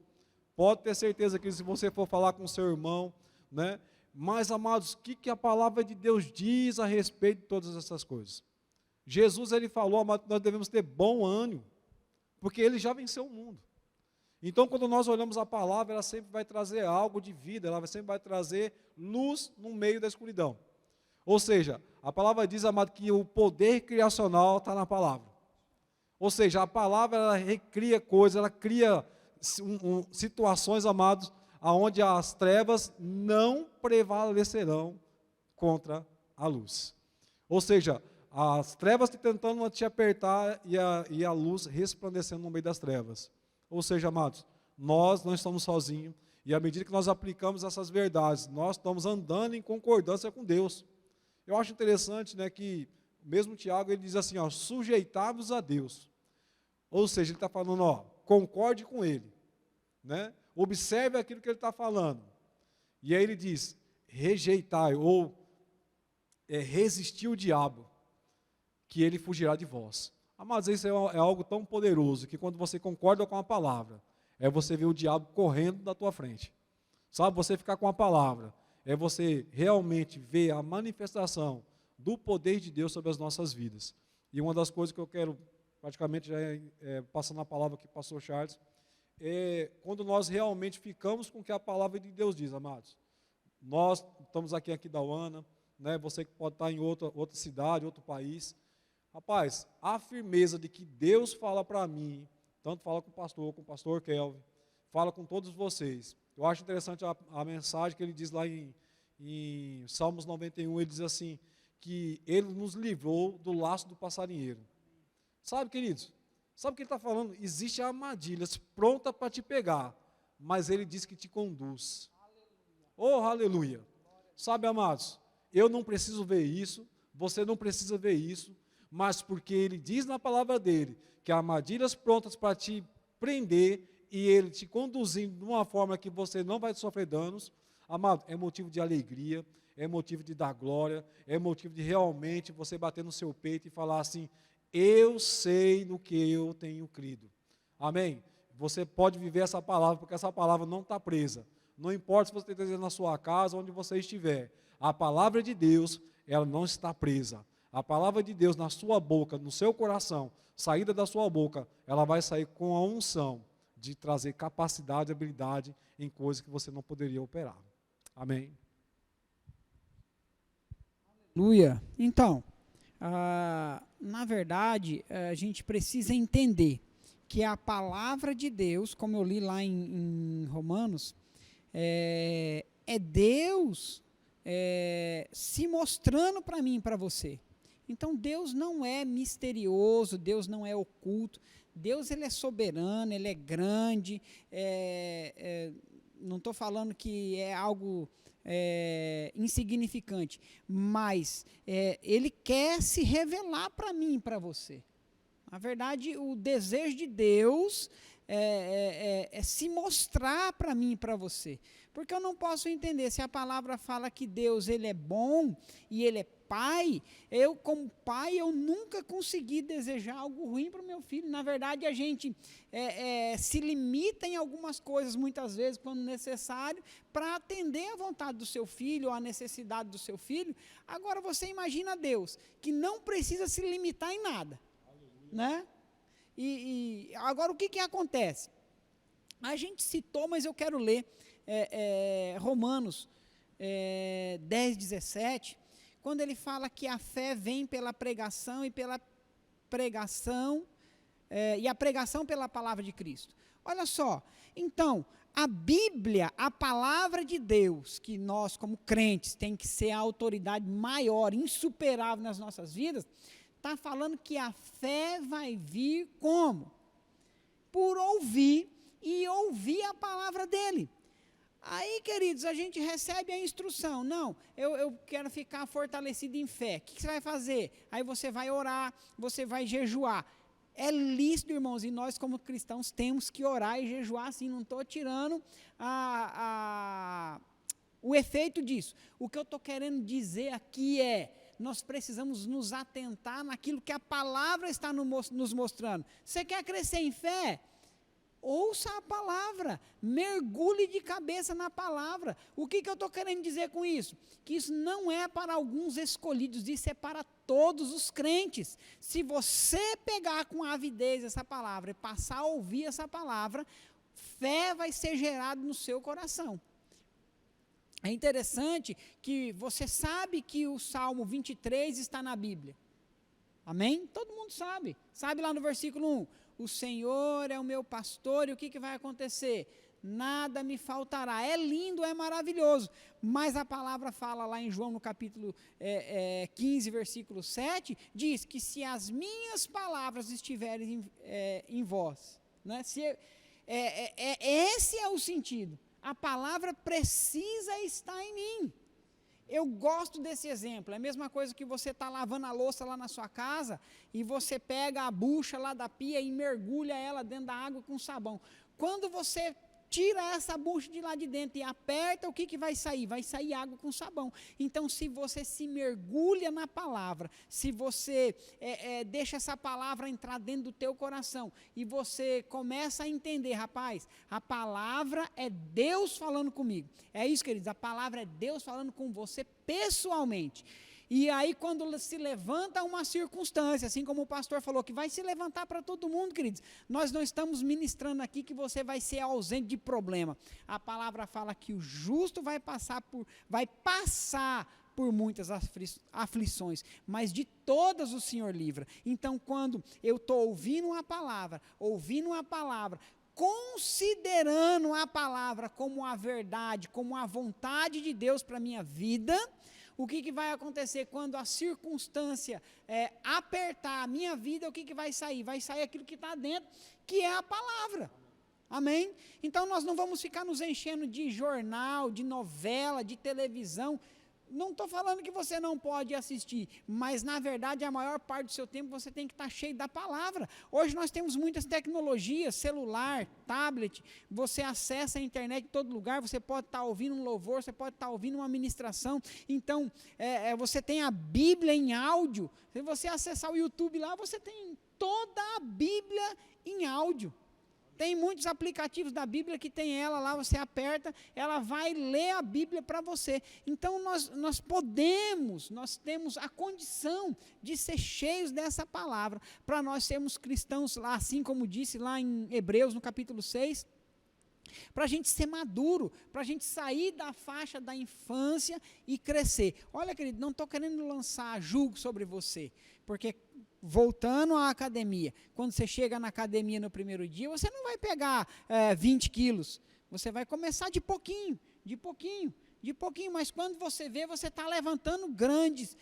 Pode ter certeza que se você for falar com seu irmão, né, mas, amados, o que a palavra de Deus diz a respeito de todas essas coisas? Jesus, ele falou, amados, que nós devemos ter bom ânimo, porque ele já venceu o mundo. Então, quando nós olhamos a palavra, ela sempre vai trazer algo de vida, ela sempre vai trazer luz no meio da escuridão. Ou seja, a palavra diz, amado, que o poder criacional está na palavra. Ou seja, a palavra, ela recria coisas, ela cria situações, amados, onde as trevas não prevalecerão contra a luz. Ou seja, as trevas tentando te apertar e a luz resplandecendo no meio das trevas. Ou seja, amados, nós não estamos sozinhos, e à medida que nós aplicamos essas verdades, nós estamos andando em concordância com Deus. Eu acho interessante, né, que mesmo Tiago, ele diz assim, sujeitai-vos a Deus. Ou seja, ele está falando, concorde com ele, né? Observe aquilo que ele está falando. E aí ele diz, rejeitai, ou resistir o diabo, que ele fugirá de vós. Mas isso é algo tão poderoso, que quando você concorda com a palavra, você ver o diabo correndo da tua frente. Sabe, você ficar com a palavra, você realmente ver a manifestação do poder de Deus sobre as nossas vidas. E uma das coisas que eu quero, praticamente já passando a palavra aqui para o pastor Charles, quando nós realmente ficamos com o que a palavra de Deus diz, amados. Nós estamos aqui em Aquidauana, né, você que pode estar em outra cidade, outro país. Rapaz, a firmeza de que Deus fala para mim, tanto fala com o pastor Kelvin, fala com todos vocês. Eu acho interessante a mensagem que ele diz lá em Salmos 91, ele diz assim, que ele nos livrou do laço do passarinheiro. Sabe, queridos? Sabe o que ele está falando? Existem armadilhas prontas para te pegar, mas ele diz que te conduz. Oh, aleluia! Sabe, amados, eu não preciso ver isso, você não precisa ver isso, mas porque Ele diz na palavra dEle que há armadilhas prontas para te prender e Ele te conduzindo de uma forma que você não vai sofrer danos, amado, é motivo de alegria, é motivo de dar glória, é motivo de realmente você bater no seu peito e falar assim, eu sei no que eu tenho crido. Amém? Você pode viver essa palavra, porque essa palavra não está presa. Não importa se você está dizendo na sua casa, onde você estiver. A palavra de Deus, ela não está presa. A palavra de Deus na sua boca, no seu coração, saída da sua boca, ela vai sair com a unção de trazer capacidade e habilidade em coisas que você não poderia operar. Amém? Aleluia. Então, na verdade, a gente precisa entender que a palavra de Deus, como eu li lá em Romanos, é Deus se mostrando para mim e para você. Então, Deus não é misterioso, Deus não é oculto, Deus ele é soberano, ele é grande, não estou falando que é algo insignificante, mas ele quer se revelar para mim e para você. Na verdade, o desejo de Deus é se mostrar para mim e para você. Porque eu não posso entender, se a palavra fala que Deus ele é bom e ele é pai, eu como pai, eu nunca consegui desejar algo ruim para o meu filho. Na verdade, a gente se limita em algumas coisas, muitas vezes, quando necessário, para atender a vontade do seu filho, ou a necessidade do seu filho. Agora, você imagina Deus, que não precisa se limitar em nada. Né? E agora o que acontece? A gente citou, mas eu quero ler Romanos 10, 17, quando ele fala que a fé vem pela pregação e pela pregação e a pregação pela palavra de Cristo. Olha só, então, a Bíblia, a palavra de Deus, que nós como crentes tem que ser a autoridade maior, insuperável nas nossas vidas, está falando que a fé vai vir como? Por ouvir e ouvir a palavra dele. Aí, queridos, a gente recebe a instrução. Não, eu quero ficar fortalecido em fé. O que você vai fazer? Aí você vai orar, você vai jejuar. É lícito, irmãos, e nós como cristãos temos que orar e jejuar, assim, não estou tirando o efeito disso. O que eu estou querendo dizer aqui nós precisamos nos atentar naquilo que a palavra está nos mostrando. Você quer crescer em fé? Ouça a palavra, mergulhe de cabeça na palavra. O que eu estou querendo dizer com isso? Que isso não é para alguns escolhidos, isso é para todos os crentes. Se você pegar com avidez essa palavra e passar a ouvir essa palavra, fé vai ser gerada no seu coração. É interessante que você sabe que o Salmo 23 está na Bíblia. Amém? Todo mundo sabe. Sabe lá no versículo 1. O Senhor é o meu pastor e o que vai acontecer? Nada me faltará. É lindo, é maravilhoso. Mas a palavra fala lá em João no capítulo 15, versículo 7, diz que se as minhas palavras estiverem em vós, né? Esse é o sentido. A palavra precisa estar em mim. Eu gosto desse exemplo. É a mesma coisa que você está lavando a louça lá na sua casa e você pega a bucha lá da pia e mergulha ela dentro da água com sabão. Quando você tira essa bucha de lá de dentro e aperta, o que vai sair? Vai sair água com sabão. Então, se você se mergulha na palavra, se você deixa essa palavra entrar dentro do teu coração e você começa a entender, rapaz, a palavra é Deus falando comigo. É isso, queridos, a palavra é Deus falando com você pessoalmente. E aí, quando se levanta uma circunstância, assim como o pastor falou, que vai se levantar para todo mundo, queridos, nós não estamos ministrando aqui que você vai ser ausente de problema. A palavra fala que o justo vai passar por muitas aflições, mas de todas o Senhor livra. Então, quando eu estou ouvindo uma palavra, considerando a palavra como a verdade, como a vontade de Deus para a minha vida, o que vai acontecer quando a circunstância apertar a minha vida? O que vai sair? Vai sair aquilo que está dentro, que é a palavra. Amém? Então nós não vamos ficar nos enchendo de jornal, de novela, de televisão. Não estou falando que você não pode assistir, mas na verdade a maior parte do seu tempo você tem que estar cheio da palavra. Hoje nós temos muitas tecnologias, celular, tablet, você acessa a internet em todo lugar, você pode estar ouvindo um louvor, você pode estar ouvindo uma ministração, então você tem a Bíblia em áudio, se você acessar o YouTube lá, você tem toda a Bíblia em áudio. Tem muitos aplicativos da Bíblia que tem ela lá, você aperta, ela vai ler a Bíblia para você. Então nós temos a condição de ser cheios dessa palavra, para nós sermos cristãos, lá, assim como disse lá em Hebreus, no capítulo 6, para a gente ser maduro, para a gente sair da faixa da infância e crescer. Olha, querido, não estou querendo lançar julgo sobre você, porque voltando à academia, quando você chega na academia no primeiro dia, você não vai pegar 20 quilos, você vai começar de pouquinho, mas quando você vê, você está levantando grandes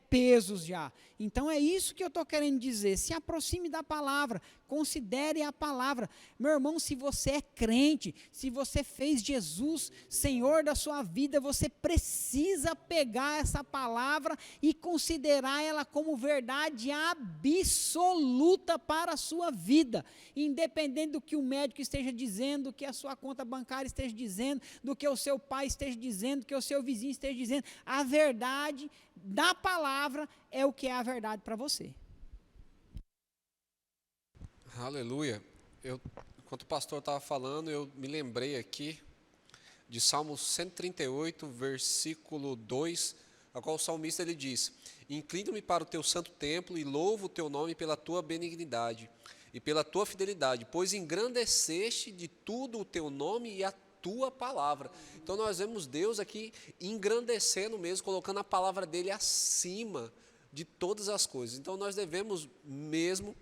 pesos já. Então é isso que eu estou querendo dizer, se aproxime da palavra, considere a palavra. Meu irmão, se você é crente, se você fez Jesus Senhor da sua vida, você precisa pegar essa palavra e considerar ela como verdade absoluta para a sua vida, independente do que o médico esteja dizendo, do que a sua conta bancária esteja dizendo, do que o seu pai esteja dizendo, do que o seu vizinho esteja dizendo. A verdade da palavra é o que é a verdade para você. Aleluia. Enquanto o pastor estava falando, eu me lembrei aqui de Salmo 138, versículo 2, a qual o salmista ele diz: inclino-me para o teu santo templo e louvo o teu nome pela tua benignidade e pela tua fidelidade, pois engrandeceste de tudo o teu nome e a tua palavra. Então nós vemos Deus aqui engrandecendo mesmo, colocando a palavra dele acima de todas as coisas. Então nós devemos mesmo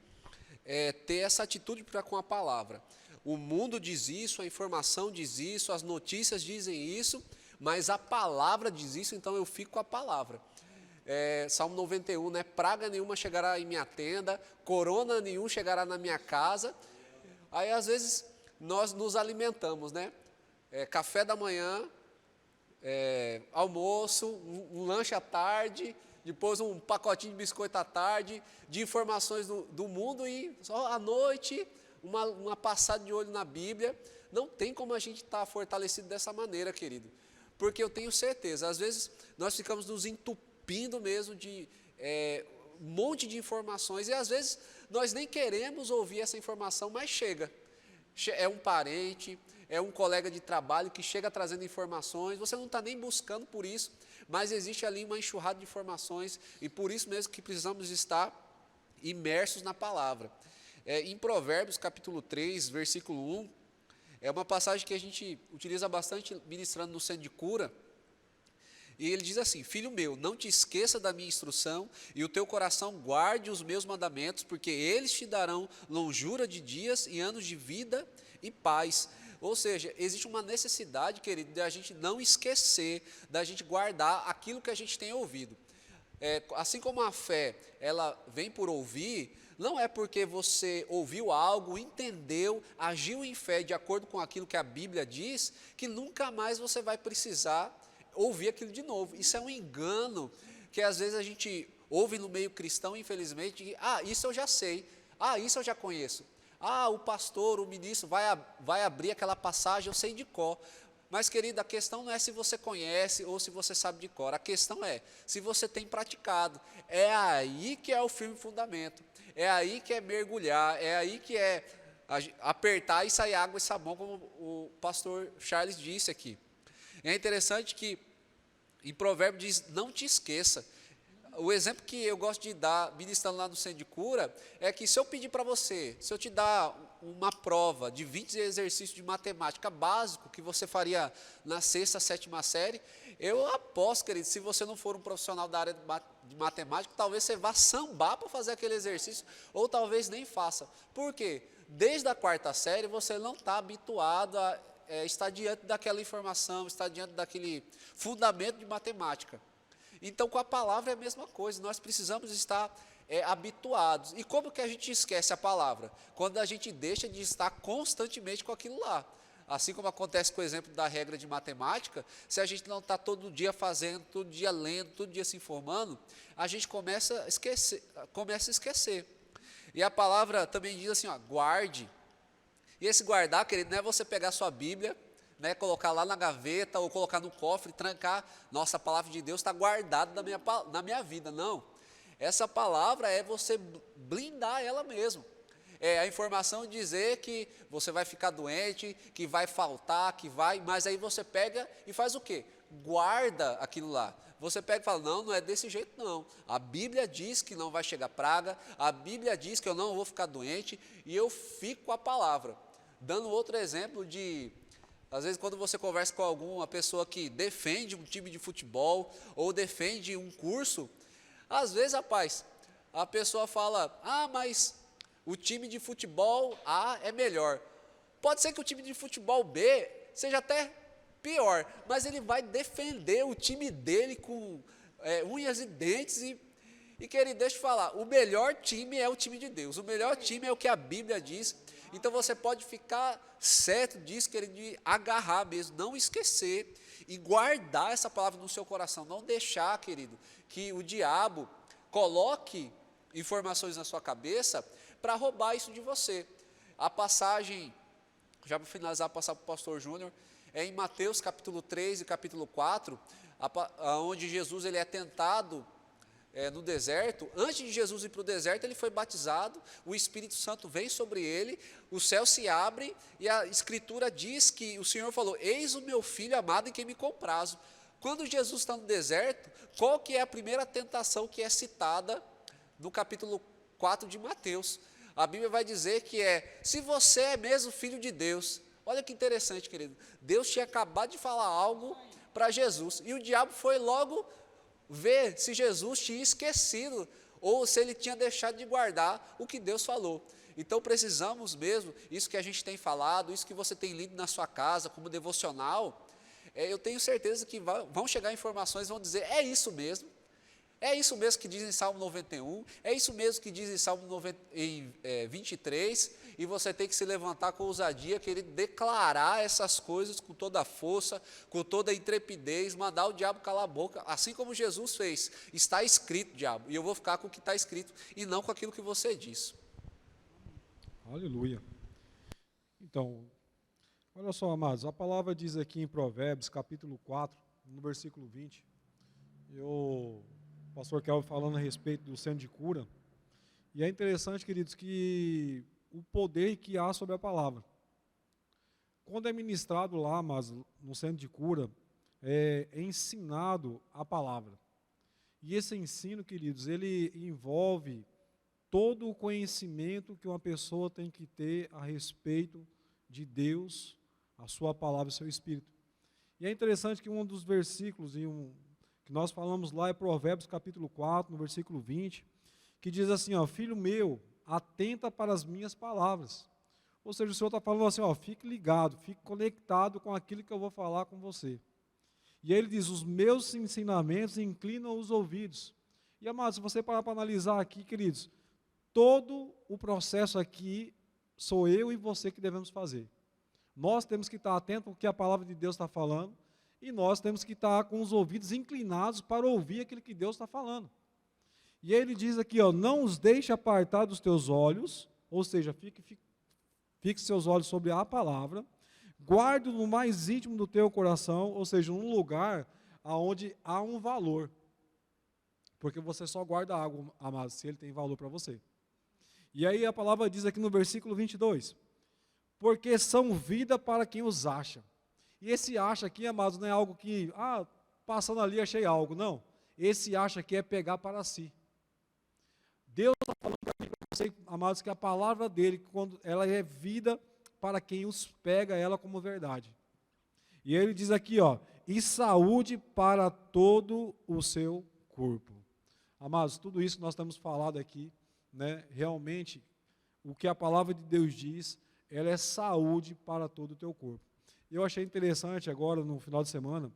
ter essa atitude para com a palavra. O mundo diz isso, a informação diz isso, as notícias dizem isso, mas a palavra diz isso, então eu fico com a palavra. Salmo 91, né? Praga nenhuma chegará em minha tenda, corona nenhum chegará na minha casa. Aí às vezes nós nos alimentamos, né? Café da manhã, almoço, um lanche à tarde, depois um pacotinho de biscoito à tarde, de informações do mundo, e só à noite uma passada de olho na Bíblia. Não tem como a gente estar fortalecido dessa maneira, querido, porque eu tenho certeza, às vezes nós ficamos nos entupindo mesmo de um monte de informações, e às vezes nós nem queremos ouvir essa informação, mas chega. É um parente, é um colega de trabalho que chega trazendo informações, você não está nem buscando por isso, mas existe ali uma enxurrada de informações, e por isso mesmo que precisamos estar imersos na palavra. Em Provérbios capítulo 3, versículo 1, é uma passagem que a gente utiliza bastante ministrando no centro de cura, e ele diz assim: filho meu, não te esqueça da minha instrução, e o teu coração guarde os meus mandamentos, porque eles te darão longura de dias e anos de vida e paz. Ou seja, existe uma necessidade, querido, de a gente não esquecer, da gente guardar aquilo que a gente tem ouvido. Assim como a fé, ela vem por ouvir, não é porque você ouviu algo, entendeu, agiu em fé de acordo com aquilo que a Bíblia diz, que nunca mais você vai precisar ouvir aquilo de novo. Isso é um engano que às vezes a gente ouve no meio cristão, infelizmente, isso eu já sei, isso eu já conheço. O pastor, o ministro vai abrir aquela passagem, eu sei de cor. Mas, querido, a questão não é se você conhece ou se você sabe de cor. A questão é se você tem praticado. É aí que é o firme fundamento. É aí que é mergulhar. É aí que é apertar e sair água e sabão, como o pastor Charles disse aqui. É interessante que em Provérbios diz: não te esqueça. O exemplo que eu gosto de dar, ministrando lá no centro de cura, é que se eu pedir para você, se eu te dar uma prova de 20 exercícios de matemática básico, que você faria na 6ª, 7ª série, eu aposto, querido, se você não for um profissional da área de matemática, talvez você vá sambar para fazer aquele exercício, ou talvez nem faça. Por quê? Desde a 4ª série, você não está habituado a estar diante daquela informação, estar diante daquele fundamento de matemática. Então, com a palavra é a mesma coisa, nós precisamos estar habituados. E como que a gente esquece a palavra? Quando a gente deixa de estar constantemente com aquilo lá. assim como acontece com o exemplo da regra de matemática, se a gente não está todo dia fazendo, todo dia lendo, todo dia se informando, a gente começa a esquecer. E a palavra também diz assim, ó, guarde. E esse guardar, querido, não é você pegar sua Bíblia, né, colocar lá na gaveta ou colocar no cofre, trancar. Nossa, a palavra de Deus está guardada na minha vida. Não. Essa palavra é você blindar ela mesmo. É a informação dizer que você vai ficar doente, que vai faltar, mas aí você pega e faz o quê? Guarda aquilo lá. Você pega e fala, não é desse jeito não. A Bíblia diz que não vai chegar praga, a Bíblia diz que eu não vou ficar doente, e eu fico com a palavra. Dando outro exemplo de, às vezes quando você conversa com alguma pessoa que defende um time de futebol, ou defende um curso, às vezes, rapaz, a pessoa fala, mas o time de futebol A é melhor. Pode ser que o time de futebol B seja até pior, mas ele vai defender o time dele com unhas e dentes. E querido, deixa eu falar, o melhor time é o time de Deus, o melhor time é o que a Bíblia diz. Então você pode ficar certo disso, querido, de agarrar mesmo, não esquecer e guardar essa palavra no seu coração. Não deixar, querido, que o diabo coloque informações na sua cabeça para roubar isso de você. A passagem, já para finalizar, passar para o pastor Júnior, é em Mateus capítulo 3 e capítulo 4, onde Jesus ele é tentado no deserto. Antes de Jesus ir para o deserto, ele foi batizado, o Espírito Santo vem sobre ele, o céu se abre e a Escritura diz que o Senhor falou, eis o meu filho amado em quem me comprazo. Quando Jesus está no deserto, qual que é a primeira tentação que é citada no capítulo 4 de Mateus? A Bíblia vai dizer que se você é mesmo filho de Deus. Olha que interessante, querido. Deus tinha acabado de falar algo para Jesus, e o diabo foi logo ver se Jesus tinha esquecido, ou se ele tinha deixado de guardar o que Deus falou. Então precisamos mesmo, isso que a gente tem falado, isso que você tem lido na sua casa, como devocional, eu tenho certeza que vão chegar informações, vão dizer, é isso mesmo que diz em Salmo 91, é isso mesmo que diz em Salmo 23, e você tem que se levantar com ousadia, querer declarar essas coisas com toda a força, com toda a intrepidez, mandar o diabo calar a boca, assim como Jesus fez. Está escrito, diabo, e eu vou ficar com o que está escrito, e não com aquilo que você diz. Aleluia. Então, olha só, amados, a palavra diz aqui em Provérbios, capítulo 4, no versículo 20, o pastor Kelvin falando a respeito do centro de cura, e é interessante, queridos, que o poder que há sobre a palavra. Quando é ministrado lá, mas no centro de cura, é ensinado a palavra. E esse ensino, queridos, ele envolve todo o conhecimento que uma pessoa tem que ter a respeito de Deus, a sua palavra e o seu Espírito. E é interessante que um dos versículos que nós falamos lá é Provérbios capítulo 4, no versículo 20, que diz assim, filho meu, atenta para as minhas palavras. Ou seja, o Senhor está falando assim, fique ligado, fique conectado com aquilo que eu vou falar com você. E aí ele diz, os meus ensinamentos inclinam os ouvidos. E, amados, se você parar para analisar aqui, queridos, todo o processo aqui sou eu e você que devemos fazer. Nós temos que estar atentos ao que a palavra de Deus está falando, e nós temos que estar com os ouvidos inclinados para ouvir aquilo que Deus está falando. E aí ele diz aqui, não os deixe apartar dos teus olhos, ou seja, fixe seus olhos sobre a palavra, guarde no mais íntimo do teu coração, ou seja, num lugar onde há um valor. Porque você só guarda algo, amado, se ele tem valor para você. E aí a palavra diz aqui no versículo 22, porque são vida para quem os acha. E esse acha aqui, amados, não é algo que, passando ali achei algo, não. Esse acha aqui é pegar para si. Deus está falando para mim, para você, amados, que a palavra dele, quando ela é vida para quem os pega ela como verdade. E ele diz aqui, e saúde para todo o seu corpo. Amados, tudo isso que nós temos falado aqui, né, realmente, o que a palavra de Deus diz, ela é saúde para todo o teu corpo. Eu achei interessante agora, no final de semana,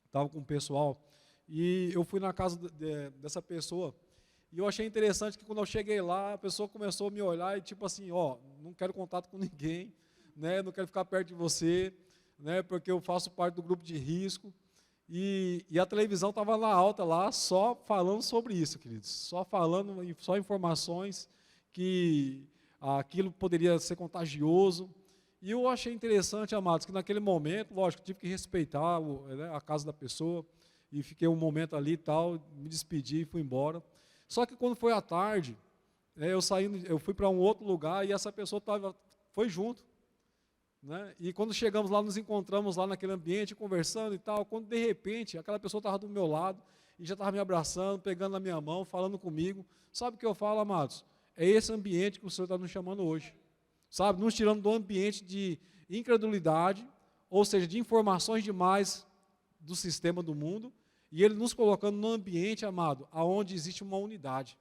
estava com o pessoal, e eu fui na casa dessa pessoa, e eu achei interessante que quando eu cheguei lá, a pessoa começou a me olhar e tipo assim, não quero contato com ninguém, né? Não quero ficar perto de você, né? Porque eu faço parte do grupo de risco. E a televisão estava na alta lá, só falando sobre isso, queridos. Só informações que aquilo poderia ser contagioso. E eu achei interessante, amados, que naquele momento, lógico, tive que respeitar né, a casa da pessoa, e fiquei um momento ali e tal, me despedi e fui embora. Só que quando foi à tarde, eu fui para um outro lugar e essa pessoa foi junto. Né? E quando chegamos lá, nos encontramos lá naquele ambiente, conversando e tal, quando de repente aquela pessoa estava do meu lado e já estava me abraçando, pegando na minha mão, falando comigo. Sabe o que eu falo, amados? É esse ambiente que o Senhor está nos chamando hoje. Sabe, nos tirando do ambiente de incredulidade, ou seja, de informações demais do sistema do mundo, e Ele nos colocando num ambiente, amado, onde existe uma unidade,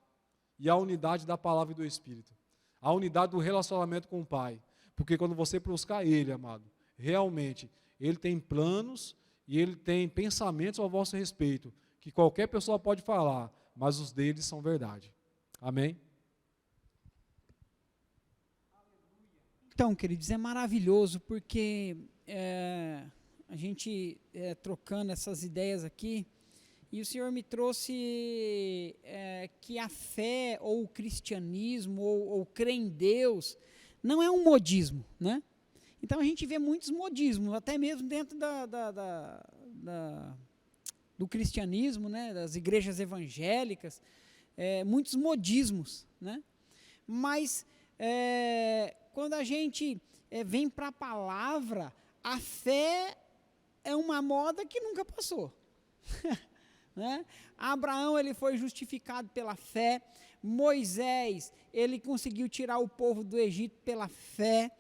e a unidade da palavra e do Espírito, a unidade do relacionamento com o Pai. Porque quando você buscar Ele, amado, realmente, Ele tem planos e Ele tem pensamentos ao vosso respeito, que qualquer pessoa pode falar, mas os deles são verdade. Amém? Então, queridos, é maravilhoso, porque a gente trocando essas ideias aqui, e o Senhor me trouxe que a fé, ou o cristianismo, ou crer em Deus, não é um modismo, né? Então a gente vê muitos modismos, até mesmo dentro do cristianismo, né? Das igrejas evangélicas, muitos modismos, né? Mas quando a gente vem para a palavra, a fé é uma moda que nunca passou. Né? Abraão, ele foi justificado pela fé. Moisés, ele conseguiu tirar o povo do Egito pela fé.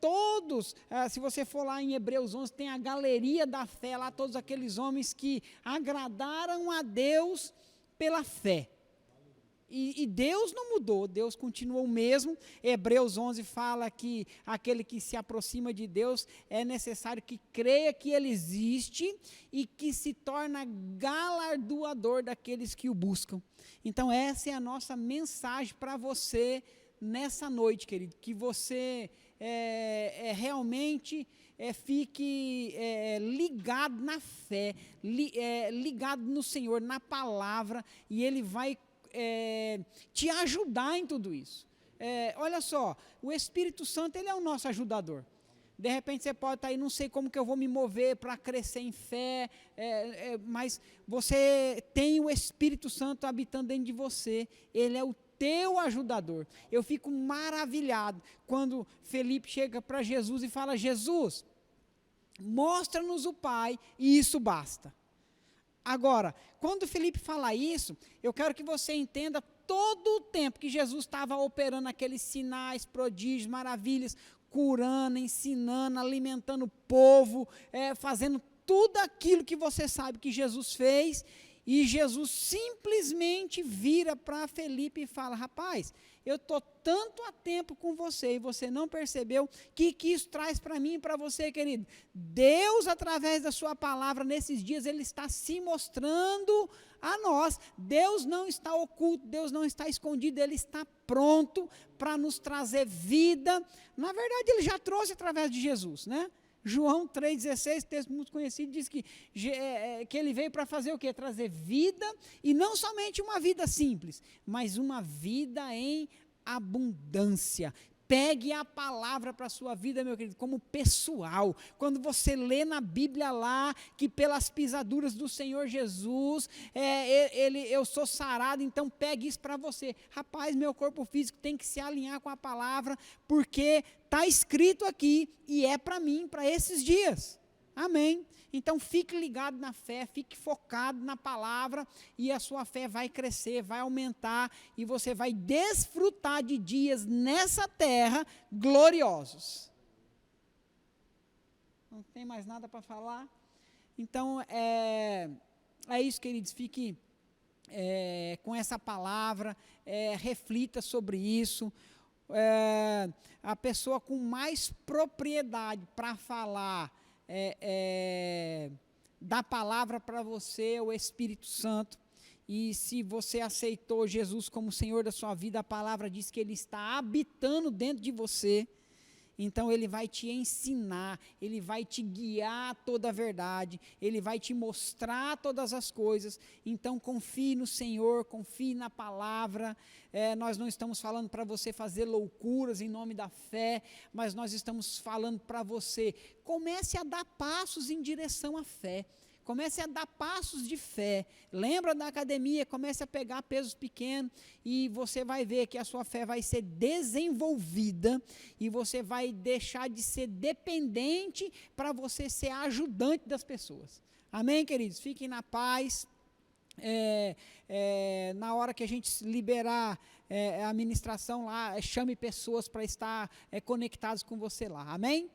Todos, se você for lá em Hebreus 11, tem a galeria da fé lá, todos aqueles homens que agradaram a Deus pela fé. E Deus não mudou, Deus continuou o mesmo. Hebreus 11 fala que aquele que se aproxima de Deus é necessário que creia que Ele existe e que se torna galardoador daqueles que o buscam. Então essa é a nossa mensagem para você nessa noite, querido, que você realmente fique ligado na fé, ligado no Senhor, na palavra, e Ele vai te ajudar em tudo isso. Olha só, o Espírito Santo, ele é o nosso ajudador. De repente você pode estar aí, não sei como que eu vou me mover para crescer em fé, mas você tem o Espírito Santo habitando dentro de você, ele é o teu ajudador. Eu fico maravilhado quando Felipe chega para Jesus e fala: Jesus, mostra-nos o Pai e isso basta. Agora, quando Felipe fala isso, eu quero que você entenda todo o tempo que Jesus estava operando aqueles sinais, prodígios, maravilhas, curando, ensinando, alimentando o povo, fazendo tudo aquilo que você sabe que Jesus fez, e Jesus simplesmente vira para Felipe e fala: rapaz, eu estou tanto há tempo com você e você não percebeu que isso traz para mim e para você, querido. Deus, através da sua palavra, nesses dias, Ele está se mostrando a nós. Deus não está oculto, Deus não está escondido, Ele está pronto para nos trazer vida. Na verdade, Ele já trouxe através de Jesus, né? João 3,16, texto muito conhecido, diz que Ele veio para fazer o quê? Trazer vida, e não somente uma vida simples, mas uma vida em abundância. Pegue a palavra para a sua vida, meu querido, como pessoal. Quando você lê na Bíblia lá, que pelas pisaduras do Senhor Jesus, eu sou sarado, então pegue isso para você. Rapaz, meu corpo físico tem que se alinhar com a palavra, porque está escrito aqui, e é para mim, para esses dias. Amém? Então fique ligado na fé, fique focado na palavra, e a sua fé vai crescer, vai aumentar, e você vai desfrutar de dias nessa terra gloriosos. Não tem mais nada para falar? Então é isso, queridos, fique com essa palavra, reflita sobre isso. A pessoa com mais propriedade para falar da palavra para você, o Espírito Santo. E se você aceitou Jesus como Senhor da sua vida, a palavra diz que Ele está habitando dentro de você. Então Ele vai te ensinar, Ele vai te guiar a toda a verdade, Ele vai te mostrar todas as coisas. Então confie no Senhor, confie na palavra. Nós não estamos falando para você fazer loucuras em nome da fé, mas nós estamos falando para você, comece a dar passos em direção à fé. Comece a dar passos de fé. Lembra da academia, comece a pegar pesos pequenos e você vai ver que a sua fé vai ser desenvolvida e você vai deixar de ser dependente para você ser ajudante das pessoas. Amém, queridos? Fiquem na paz. Na hora que a gente liberar a ministração lá, chame pessoas para estar conectados com você lá. Amém?